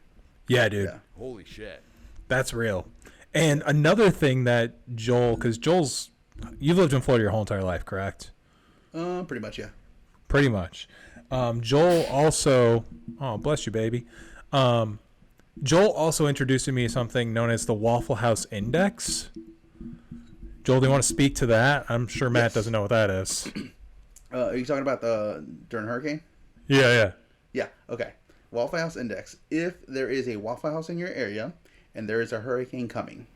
Yeah, dude. Yeah. Holy shit. That's real. And another thing that because you've lived in Florida your whole entire life, correct? Pretty much, yeah. Pretty much. Joel also, oh, bless you, baby. Joel also introduced me to something known as the Waffle House Index. Joel, do you want to speak to that? I'm sure Matt doesn't know what that is. Are you talking about during hurricane? Yeah. Yeah, okay. Waffle House Index. If there is a Waffle House in your area and there is a hurricane coming,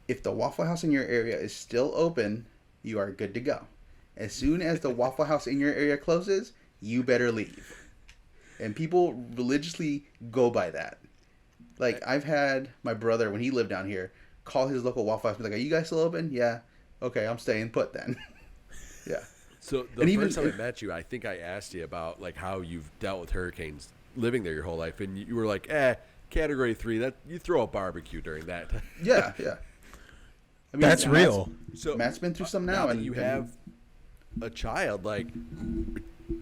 if the Waffle House in your area is still open, you are good to go. As soon as the Waffle House in your area closes, you better leave. And people religiously go by that. Like, I've had my brother, when he lived down here, call his local Waffle House and be like, are you guys still open? Yeah. Okay, I'm staying put then. Yeah. So first time I met you, I think I asked you about like how you've dealt with hurricanes living there your whole life, and you were like, Category 3. That you throw a barbecue during that. Yeah. I mean, That's real. So Matt's been through some now, that and you have a child. Like,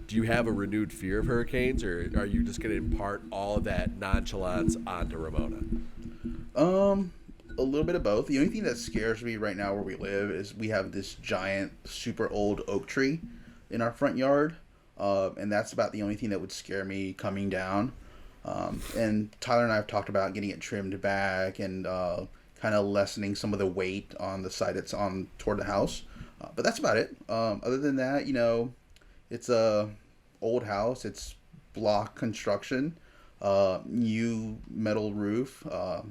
do you have a renewed fear of hurricanes, or are you just going to impart all of that nonchalance onto Ramona? A little bit of both. The only thing that scares me right now where we live is we have this giant, super old oak tree in our front yard, and that's about the only thing that would scare me coming down. And Tyler and I have talked about getting it trimmed back and kind of lessening some of the weight on the side it's on toward the house. But that's about it. Other than that, it's a old house. It's block construction, new metal roof.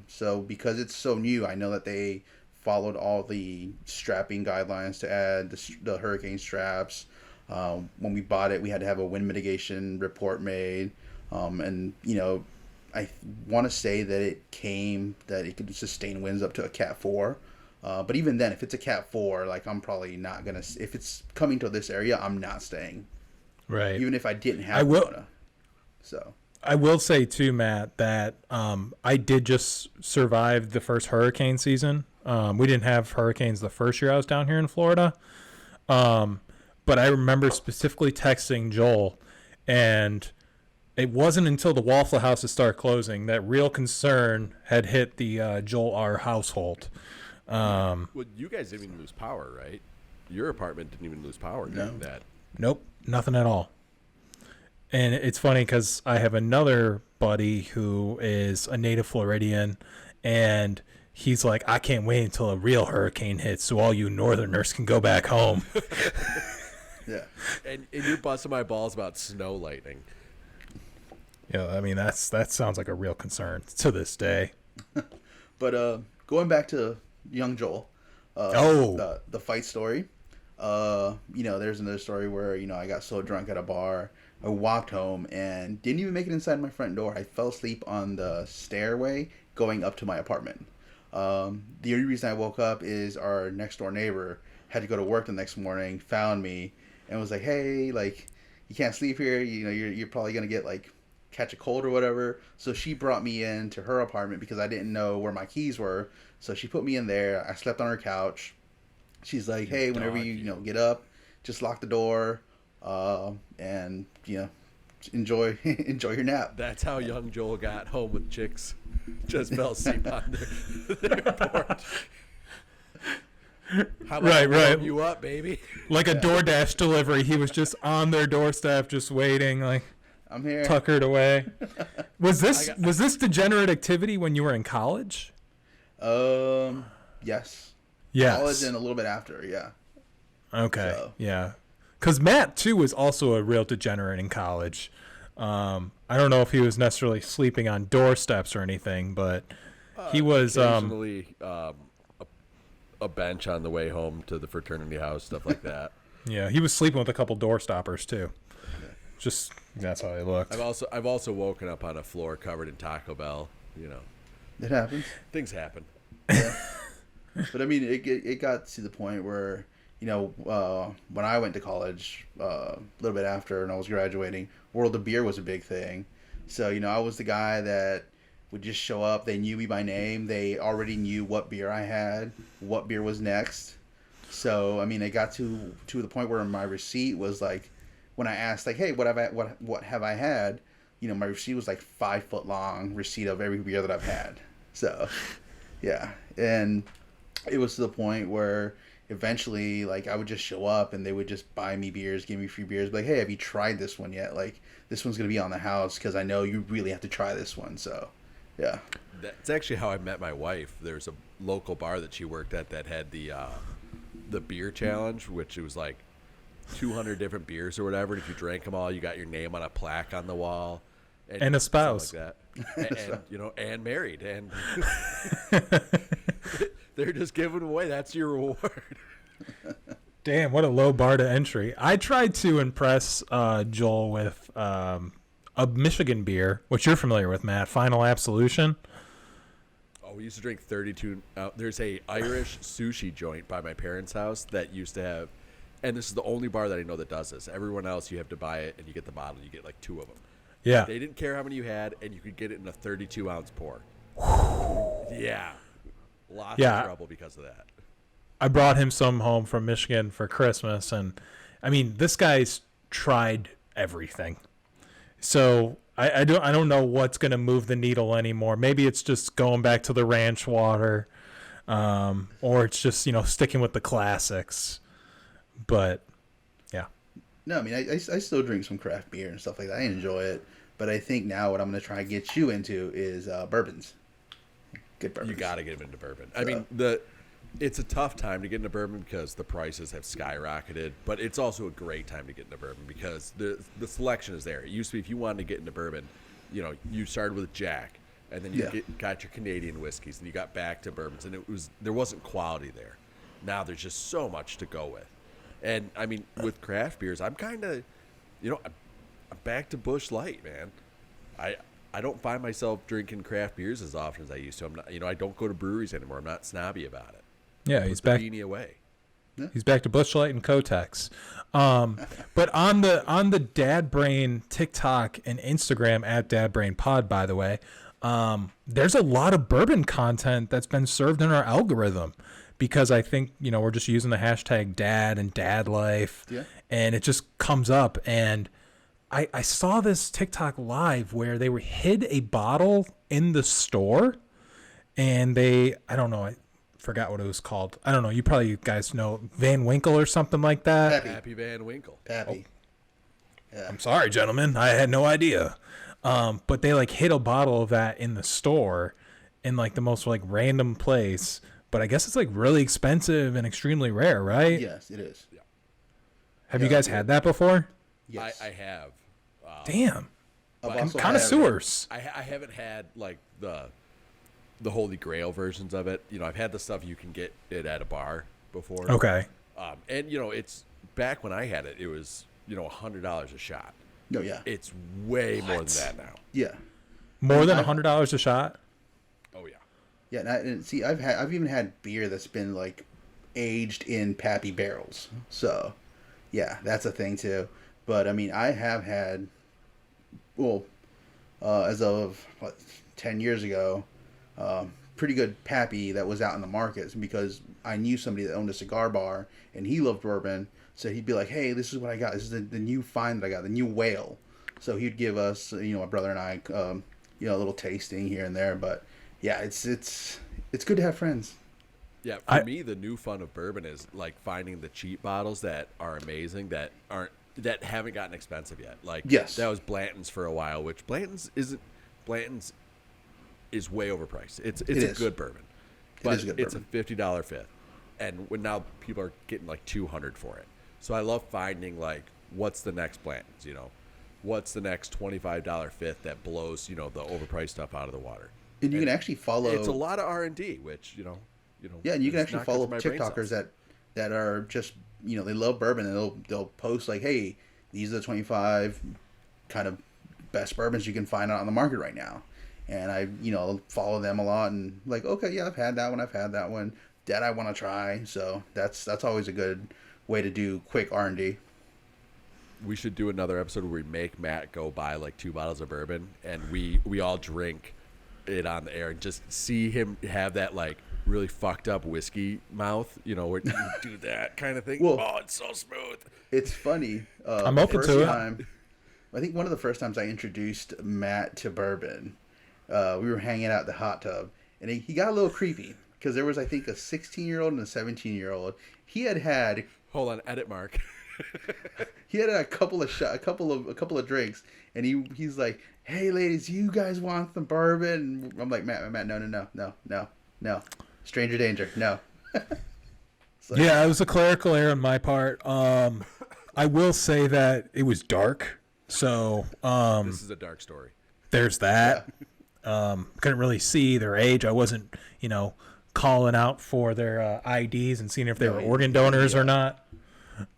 So because it's so new, I know that they followed all the strapping guidelines to add the hurricane straps. When we bought it, we had to have a wind mitigation report made. And I want to say that it could sustain winds up to a Cat 4. But even then, if it's a Cat 4, like, I'm probably not going to... If it's coming to this area, I'm not staying. Right. Even if I didn't have Ramona. So... I will say, too, Matt, that I did just survive the first hurricane season. We didn't have hurricanes the first year I was down here in Florida. But I remember specifically texting Joel, and it wasn't until the Waffle Houses started closing that real concern had hit the Joel R. household. Well, you guys didn't even lose power, right? Your apartment didn't even lose power during that. Nope, nothing at all. And it's funny because I have another buddy who is a native Floridian, and he's like, I can't wait until a real hurricane hits so all you northerners can go back home. Yeah. And you're busting my balls about snow lightning. Yeah, I mean, that sounds like a real concern to this day. But going back to young Joel, the fight story. There's another story where I got so drunk at a bar, I walked home and didn't even make it inside my front door. I fell asleep on the stairway going up to my apartment. The only reason I woke up is our next door neighbor had to go to work the next morning, found me, and was like, "Hey, like, you can't sleep here. You're probably gonna get like catch a cold or whatever. So she brought me into her apartment because I didn't know where my keys were. So she put me in there. I slept on her couch. She's like, hey, whenever you get up, just lock the door, and enjoy your nap. That's how young Joel got home with chicks. Just fell asleep on their porch. How about I warm you up, baby? Like a DoorDash delivery. He was just on their doorstep, just waiting, like I'm here, tuckered away. Was this degenerate activity when you were in college? Yes. Yes. College and a little bit after, yeah. Okay. So. Yeah. Because Matt too was also a real degenerate in college. I don't know if he was necessarily sleeping on doorsteps or anything, but he was occasionally a bench on the way home to the fraternity house, stuff like that. Yeah, he was sleeping with a couple door stoppers too. Just that's how he looked. I've also woken up on a floor covered in Taco Bell. It happens. Things happen. Yeah. But I mean, it got to the point where when I went to college, a little bit after, and I was graduating, World of Beer was a big thing. So I was the guy that would just show up. They knew me by name. They already knew what beer I had, what beer was next. So I mean, it got to the point where my receipt was like, when I asked like, hey, what have I had? My receipt was like 5 foot long receipt of every beer that I've had. So yeah, and it was to the point where eventually, like, I would just show up and they would just buy me beers, give me free beers, like, hey, have you tried this one yet? Like, this one's gonna be on the house because I know you really have to try this one. So yeah, that's actually how I met my wife. There's a local bar that she worked at that had the beer challenge, which it was like 200 different beers or whatever. And if you drank them all, you got your name on a plaque on the wall and a spouse like that. And married, and they're just giving away. That's your reward. Damn, what a low bar to entry. I tried to impress Joel with a Michigan beer, which you're familiar with, Matt, Final Absolution. Oh, we used to drink 32. There's a Irish sushi joint by my parents' house that used to have, and this is the only bar that I know that does this. Everyone else, you have to buy it, and you get the bottle. You get like 2 of them. Yeah. They didn't care how many you had, and you could get it in a 32-ounce pour. Yeah. Lots of trouble because of that. I brought him some home from Michigan for Christmas, and I mean, this guy's tried everything. So I don't know what's going to move the needle anymore. Maybe it's just going back to the ranch water, or it's just sticking with the classics. But yeah. No, I mean, I still drink some craft beer and stuff like that. I enjoy it, but I think now what I'm going to try and get you into is bourbons. Good bourbons. You got to get them into bourbon. I mean, it's a tough time to get into bourbon because the prices have skyrocketed, but it's also a great time to get into bourbon because the selection is there. It used to be if you wanted to get into bourbon, you started with Jack, and then you got your Canadian whiskeys, and you got back to bourbons, and there wasn't quality there. Now there's just so much to go with. And, I mean, with craft beers, I'm kind of, I'm back to Busch Light, man. I don't find myself drinking craft beers as often as I used to. I'm not, I don't go to breweries anymore. I'm not snobby about it. Yeah, he's back. Beanie away. He's back to Busch Light and Kotex. But on the Dad Brain TikTok and Instagram at Dad Brain Pod, by the way, there's a lot of bourbon content that's been served in our algorithm. Because I think, we're just using the hashtag dad and dad life, and it just comes up. And I saw this TikTok live where they hid a bottle in the store, and I don't know, I forgot what it was called. I don't know, you guys know Van Winkle or something like that. Pappy Van Winkle. Pappy. Oh. Yeah. I'm sorry, gentlemen, I had no idea. But they hid a bottle of that in the store in the most random place. But I guess it's really expensive and extremely rare, right? Yes, it is. Yeah. Have you guys had that before? Yes. I have. Damn. Connoisseurs. I haven't had the Holy Grail versions of it. I've had the stuff you can get it at a bar before. Okay. And it's back when I had it. It was $100 a shot. No, yeah. It's way more than that now. Yeah. More than $100 a shot. Oh yeah. Yeah, and see, I've even had beer that's been aged in Pappy barrels. So, yeah, that's a thing too. But I mean, I have had, well, as of 10 years ago, pretty good pappy that was out in the markets, because I knew somebody that owned a cigar bar and he loved bourbon. So he'd be like, hey, this is what I got. This is the new find that I got, the new whale. So he'd give us, my brother and I, a little tasting here and there. But yeah, it's good to have friends. Yeah, for me, the new fun of bourbon is like finding the cheap bottles that are amazing, that haven't gotten expensive yet. Like, yes, that was Blanton's for a while, which Blanton's is way overpriced. It's a good bourbon, but it's a $50 fifth, and when now people are getting like $200 for it. So I love finding like what's the next Blanton's, what's the next $25 fifth that blows the overpriced stuff out of the water. And you can actually follow. It's a lot of R&D, which yeah, and you can actually follow TikTokers that are just they love bourbon, and they'll post like, hey, these are the 25 kind of best bourbons you can find out on the market right now. And I follow them a lot, and like, okay, yeah, I've had that one, that I want to try. So that's always a good way to do quick R&D. We should do another episode where we make Matt go buy like 2 bottles of bourbon, and we all drink it on the air and just see him have that like really fucked up whiskey mouth, where you do that kind of thing. Well, it's so smooth. It's funny. I'm open to it. I think one of the first times I introduced Matt to bourbon, we were hanging out at the hot tub, and he got a little creepy because there was, I think, a 16-year-old and a 17-year-old. He had hold on, edit mark. He had a couple of drinks, and he's like, "Hey, ladies, you guys want some bourbon?" And I'm like, Matt, no, stranger danger, no. Yeah, it was a clerical error on my part. I will say that it was dark, so this is a dark story. There's that. Yeah. Couldn't really see their age. I wasn't, calling out for their IDs and seeing if they were organ donors or not.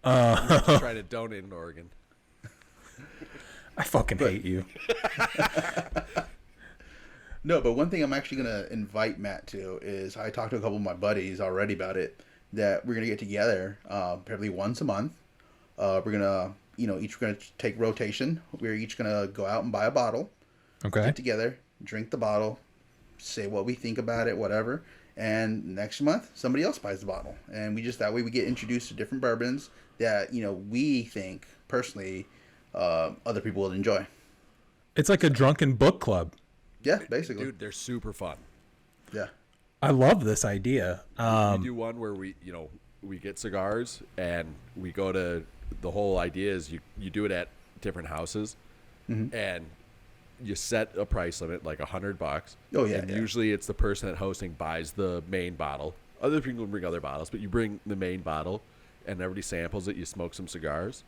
Try to donate an organ. I fucking hate you. No, but one thing I'm actually going to invite Matt to is, I talked to a couple of my buddies already about it, that we're going to get together probably once a month. We're going to, each going to take rotation. We're each going to go out and buy a bottle. Okay. Get together, drink the bottle, say what we think about it, whatever. And next month, somebody else buys the bottle. And that way we get introduced to different bourbons that, we think personally other people will enjoy. It's like a drunken book club. Yeah, basically. Dude, they're super fun. Yeah. I love this idea. We do one where we get cigars, and we go to, the whole idea is you do it at different houses, and you set a price limit, like $100. Oh yeah. And usually it's the person that hosting buys the main bottle. Other people bring other bottles, but you bring the main bottle, and everybody samples it. You smoke some cigars.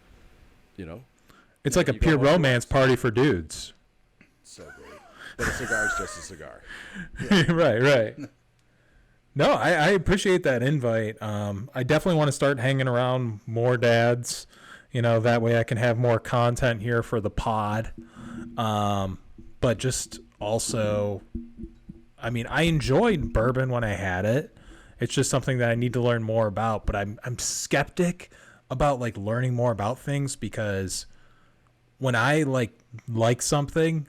It's like a pure romance party for dudes. So great. But a cigar is just a cigar. Yeah. Right. No, I appreciate that invite. I definitely want to start hanging around more dads. That way I can have more content here for the pod. But just also, I enjoyed bourbon when I had it. It's just something that I need to learn more about. But I'm skeptic about like learning more about things, because when I like something,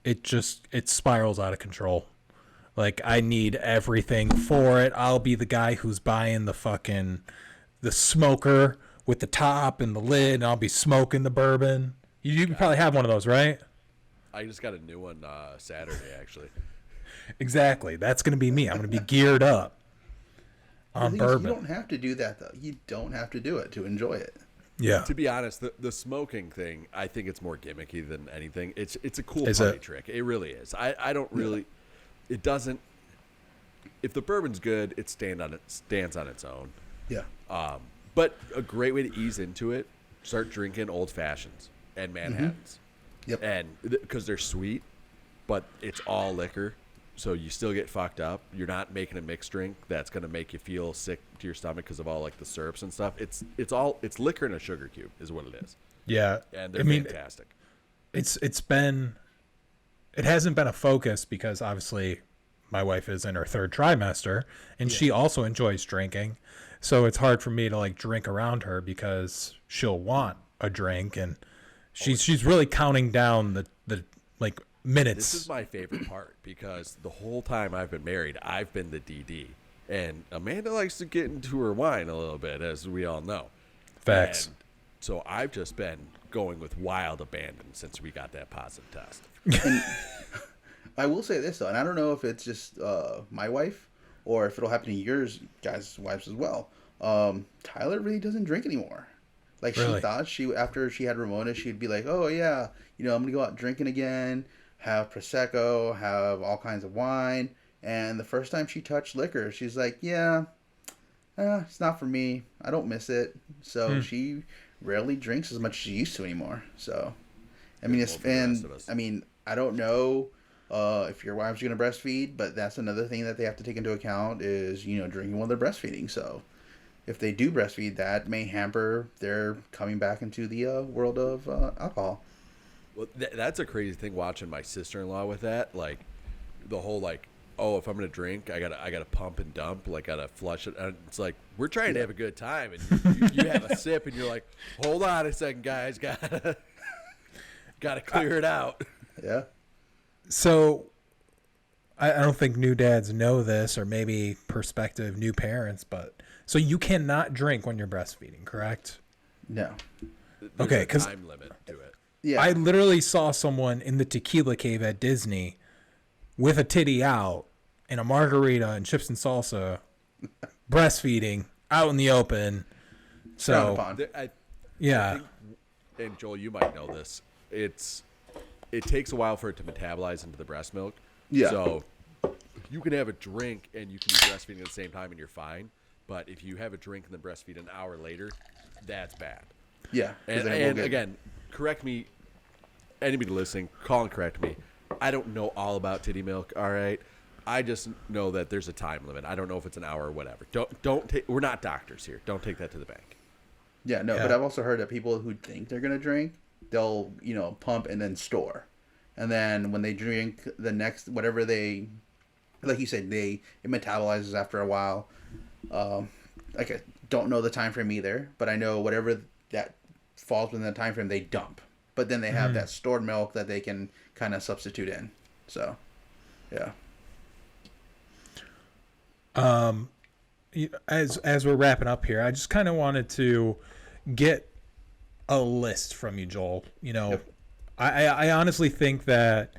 it spirals out of control. Like, I need everything for it. I'll be the guy who's buying the smoker with the top and the lid, and I'll be smoking the bourbon. You probably have one of those, right? I just got a new one Saturday, actually. Exactly. That's going to be me. I'm going to be geared up on bourbon. You don't have to do that, though. You don't have to do it to enjoy it. Yeah. To be honest, the smoking thing, I think it's more gimmicky than anything. It's a cool Is party it? trick. It really is. I don't really. It doesn't. If the bourbon's good, it stands on its own. Yeah. But a great way to ease into it: start drinking old fashions and Manhattans. Yep. And because they're sweet, but it's all liquor, so you still get fucked up. You're not making a mixed drink that's gonna make you feel sick to your stomach because of all like the syrups and stuff. It's liquor in a sugar cube is what it is. Yeah. And they're fantastic. It hasn't been a focus because obviously my wife is in her 3rd trimester, and she also enjoys drinking. So it's hard for me to like drink around her because she'll want a drink, and she's really counting down the like minutes. This is my favorite part because the whole time I've been married, I've been the DD. And Amanda likes to get into her wine a little bit, as we all know. Facts. And so I've just been going with wild abandon since we got that positive test. And I will say this, though, and I don't know if it's just my wife or if it'll happen to yours guys' wives as well. Tyler really doesn't drink anymore. Like, Really? she thought after she had Ramona, she'd be like, oh, yeah, I'm going to go out drinking again, have Prosecco, have all kinds of wine. And the first time she touched liquor, she's like, yeah, it's not for me. I don't miss it. So she rarely drinks as much as she used to anymore. So, I mean, I don't know if your wife's going to breastfeed, but that's another thing that they have to take into account is, drinking while they're breastfeeding. So if they do breastfeed, that may hamper their coming back into the world of alcohol. Well, that's a crazy thing watching my sister-in-law with that. Like, the whole, like, oh, if I'm going to drink, I gotta pump and dump. Like, gotta flush it. And it's like, we're trying to have a good time. And you have a sip, and you're like, hold on a second, guys. Gotta clear it out. Yeah. So I don't think new dads know this, or maybe prospective new parents, but so you cannot drink when you're breastfeeding, correct? No. There's Okay, a 'cause time limit to it. Yeah. I literally saw someone in the tequila cave at Disney with a titty out and a margarita and chips and salsa breastfeeding out in the open. Frowned So upon. yeah, And Joel, you might know this. It takes a while for it to metabolize into the breast milk. Yeah. So you can have a drink and you can be breastfeeding at the same time and you're fine. But if you have a drink and then breastfeed an hour later, that's bad. Yeah. 'cause And, then it won't get- again, correct me, anybody listening, call and correct me. I don't know all about titty milk, all right? I just know that there's a time limit. I don't know if it's an hour or whatever. Don't take. We're not doctors here. Don't take that to the bank. Yeah, no, Yeah. but I've also heard that people who think they're going to drink, they'll, pump and then store. And then when they drink the next, whatever they, like you said, it metabolizes after a while. Like, I don't know the time frame either, but I know whatever that falls within the time frame, they dump. But then they have that stored milk that they can kind of substitute in. So, yeah. as we're wrapping up here, I just kind of wanted to get a list from you, Joel. Yep. I honestly think that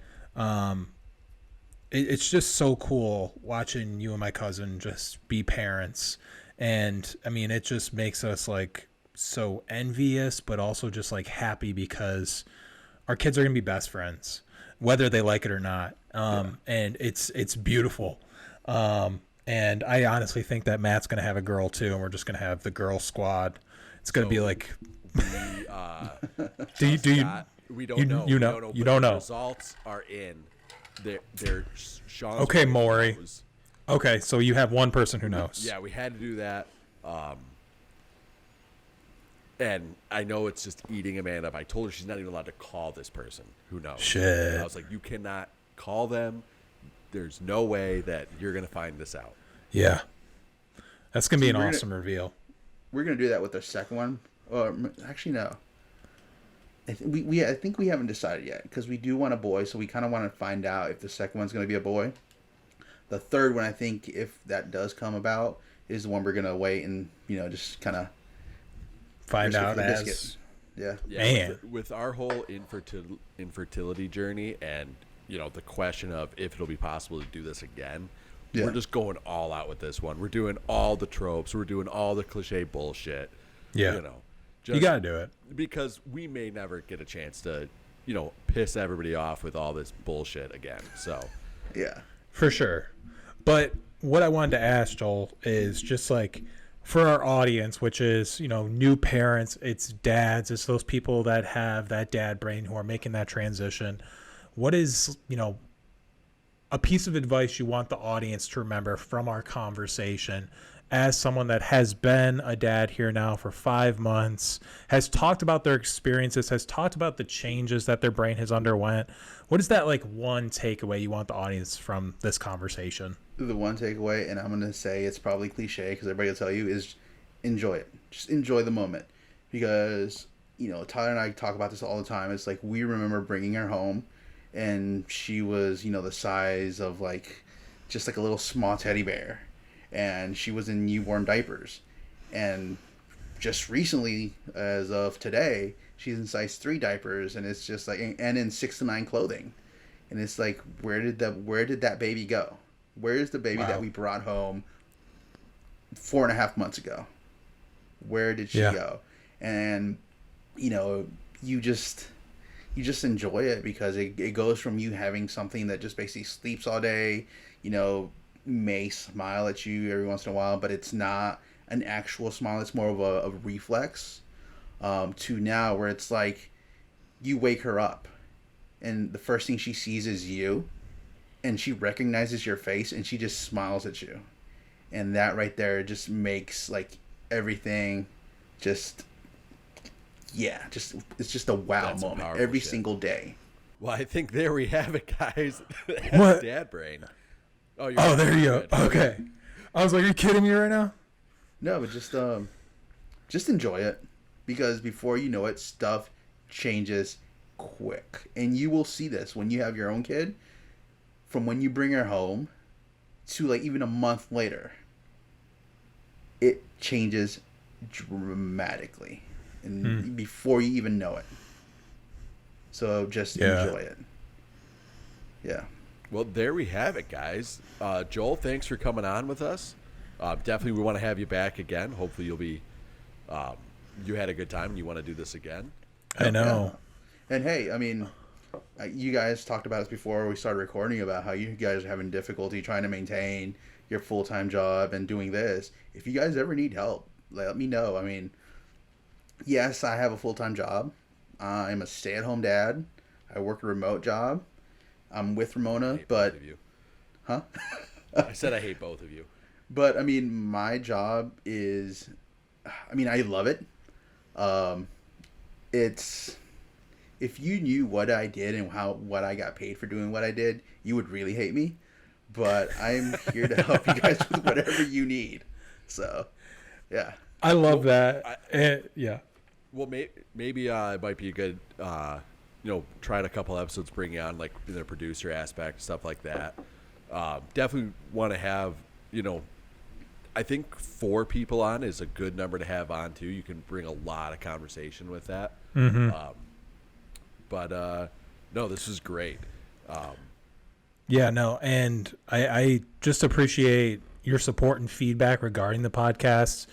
it's just so cool watching you and my cousin just be parents. And I mean, it just makes us like so envious, but also just like happy because our kids are going to be best friends, whether they like it or not. And it's beautiful. And I honestly think that Matt's going to have a girl too. And we're just going to have the girl squad. It's going to be like, We don't know. You know. You don't The know. results are in. They're Sean's Okay, wife Maury. knows. Okay, so you have one person who knows. Yeah, we had to do that. And I know it's just eating Amanda up. I told her she's not even allowed to call this person who knows. Shit. And I was like, you cannot call them. There's no way that you're going to find this out. Yeah. That's going to be an we're awesome reveal. We're going to do that with the second one. Or, actually, no. I think we haven't decided yet because we do want a boy, so we kind of want to find out if the second one's going to be a boy. The third one, I think, if that does come about, is the one we're going to wait and, just kind of Find out as... biscuit. Yeah. Yeah, with our whole infertility journey and, the question of if it'll be possible to do this again, we're just going all out with this one. We're doing all the tropes. We're doing all the cliche bullshit. Yeah. Just You got to do it. because we may never get a chance to, piss everybody off with all this bullshit again. So, Yeah. For sure. But what I wanted to ask, Joel, is just like for our audience, which is, new parents, it's dads, it's those people that have that dad brain who are making that transition. What is, a piece of advice you want the audience to remember from our conversation as someone that has been a dad here now for 5 months, has talked about their experiences, has talked about the changes that their brain has underwent? What is that like one takeaway you want the audience from this conversation? The one takeaway, and I'm going to say it's probably cliche because everybody will tell you, is enjoy it. Just enjoy the moment. Because, Tyler and I talk about this all the time. It's like we remember bringing her home and she was, the size of like just like a little small teddy bear, and she was in newborn diapers, and just recently, as of today, she's in size 3 diapers, and it's just like, and in 6 to 9 clothing, and it's like, where did that baby go? Where is the baby that we brought home 4.5 months ago? Where did she go? And you just enjoy it, because it goes from you having something that just basically sleeps all day, may smile at you every once in a while, but it's not an actual smile, it's more of a reflex, to now where it's like you wake her up and the first thing she sees is you, and she recognizes your face and she just smiles at you, and that right there just makes like everything it's just a wow That's moment powerful every shit. single day. Well, I think there we have it, guys. That's What? Dad Brain. Oh, there you go. Okay. I was like, are you kidding me right now? No, but just enjoy it, because before you know it, stuff changes quick, and you will see this when you have your own kid. From when you bring her home to like even a month later, it changes dramatically, and before you even know it. So just enjoy it. Yeah. Well, there we have it, guys. Joel, thanks for coming on with us. Definitely, we want to have you back again. Hopefully, you'll be. You had a good time, and you want to do this again. I know. Yeah. And hey, I mean, you guys talked about this before we started recording, about how you guys are having difficulty trying to maintain your full-time job and doing this. If you guys ever need help, let me know. I mean, yes, I have a full-time job. I'm a stay-at-home dad. I work a remote job. I'm with Ramona, but Both of you. Huh? I said I hate both of you. But I mean, my job is, I love it. It's, if you knew what I did and what I got paid for doing what I did, you would really hate me. But I'm here to help you guys with whatever you need. So, yeah. I love that. Yeah. Well, maybe it might be a good, trying a couple episodes, bringing on like the producer aspect, stuff like that. Definitely want to have, I think 4 people on is a good number to have on too. You can bring a lot of conversation with that. Mm-hmm. No, this is great. Yeah, no, and I just appreciate your support and feedback regarding the podcast.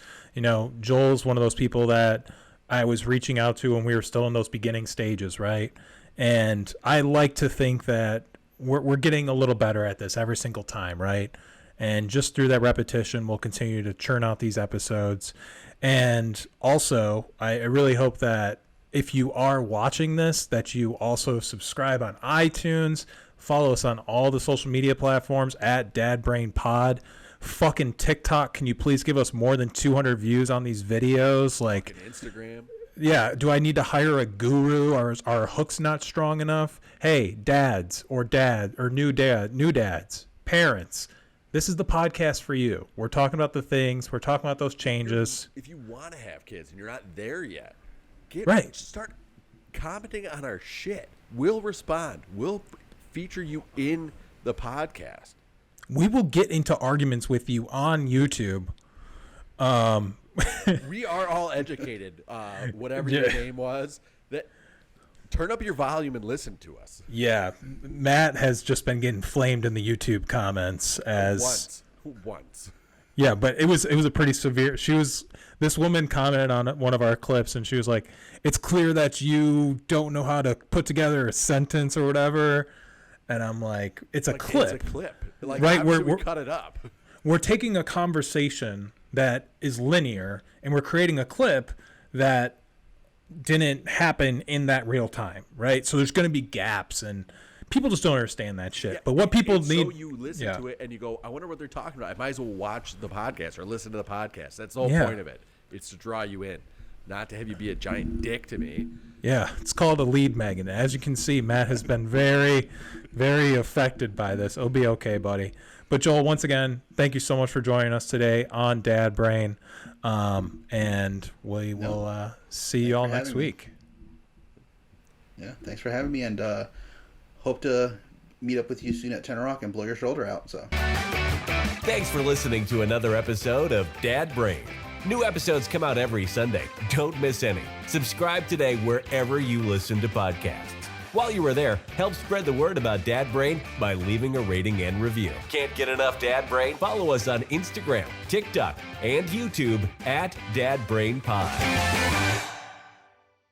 Joel's one of those people that I was reaching out to when we were still in those beginning stages, right? And I like to think that we're getting a little better at this every single time, right? And just through that repetition, we'll continue to churn out these episodes. And also, I really hope that if you are watching this, that you also subscribe on iTunes, follow us on all the social media platforms at DadBrainPod. Fucking TikTok, can you please give us more than 200 views on these videos? Like Instagram. Yeah, do I need to hire a guru, or is our hooks not strong enough? Hey, dads or new dads, parents, this is the podcast for you. We're talking about the things, we're talking about those changes. If you want to have kids and you're not there yet, start commenting on our shit. We'll respond. We'll feature you in the podcast. We will get into arguments with you on YouTube. We are all educated. Whatever your name was, turn up your volume and listen to us. Yeah, Matt has just been getting flamed in the YouTube comments as once. Yeah, but it was a pretty severe. This woman commented on one of our clips, and she was like, "It's clear that you don't know how to put together a sentence or whatever." And I'm like, "It's a clip. It's a clip. Like, right? We cut it up. We're taking a conversation that is linear, and we're creating a clip that didn't happen in that real time, right? So there's going to be gaps, and people just don't understand that shit. Yeah, but what people need, so you listen to it and you go, I wonder what they're talking about. I might as well watch the podcast or listen to the podcast. That's the whole point of it. It's to draw you in, not to have you be a giant dick to me. Yeah, it's called a lead magnet. As you can see, Matt has been very, very affected by this. It'll be okay, buddy. But Joel, once again, thank you so much for joining us today on Dad Brain. And we will see you all next week. Yeah, thanks for having me. And hope to meet up with you soon at Tenor Rock and blow your shoulder out. So, Thanks for listening to another episode of Dad Brain. New episodes come out every Sunday. Don't miss any. Subscribe today wherever you listen to podcasts. While you are there, help spread the word about Dad Brain by leaving a rating and review. Can't get enough Dad Brain? Follow us on Instagram, TikTok, and YouTube at Dad Brain Pod.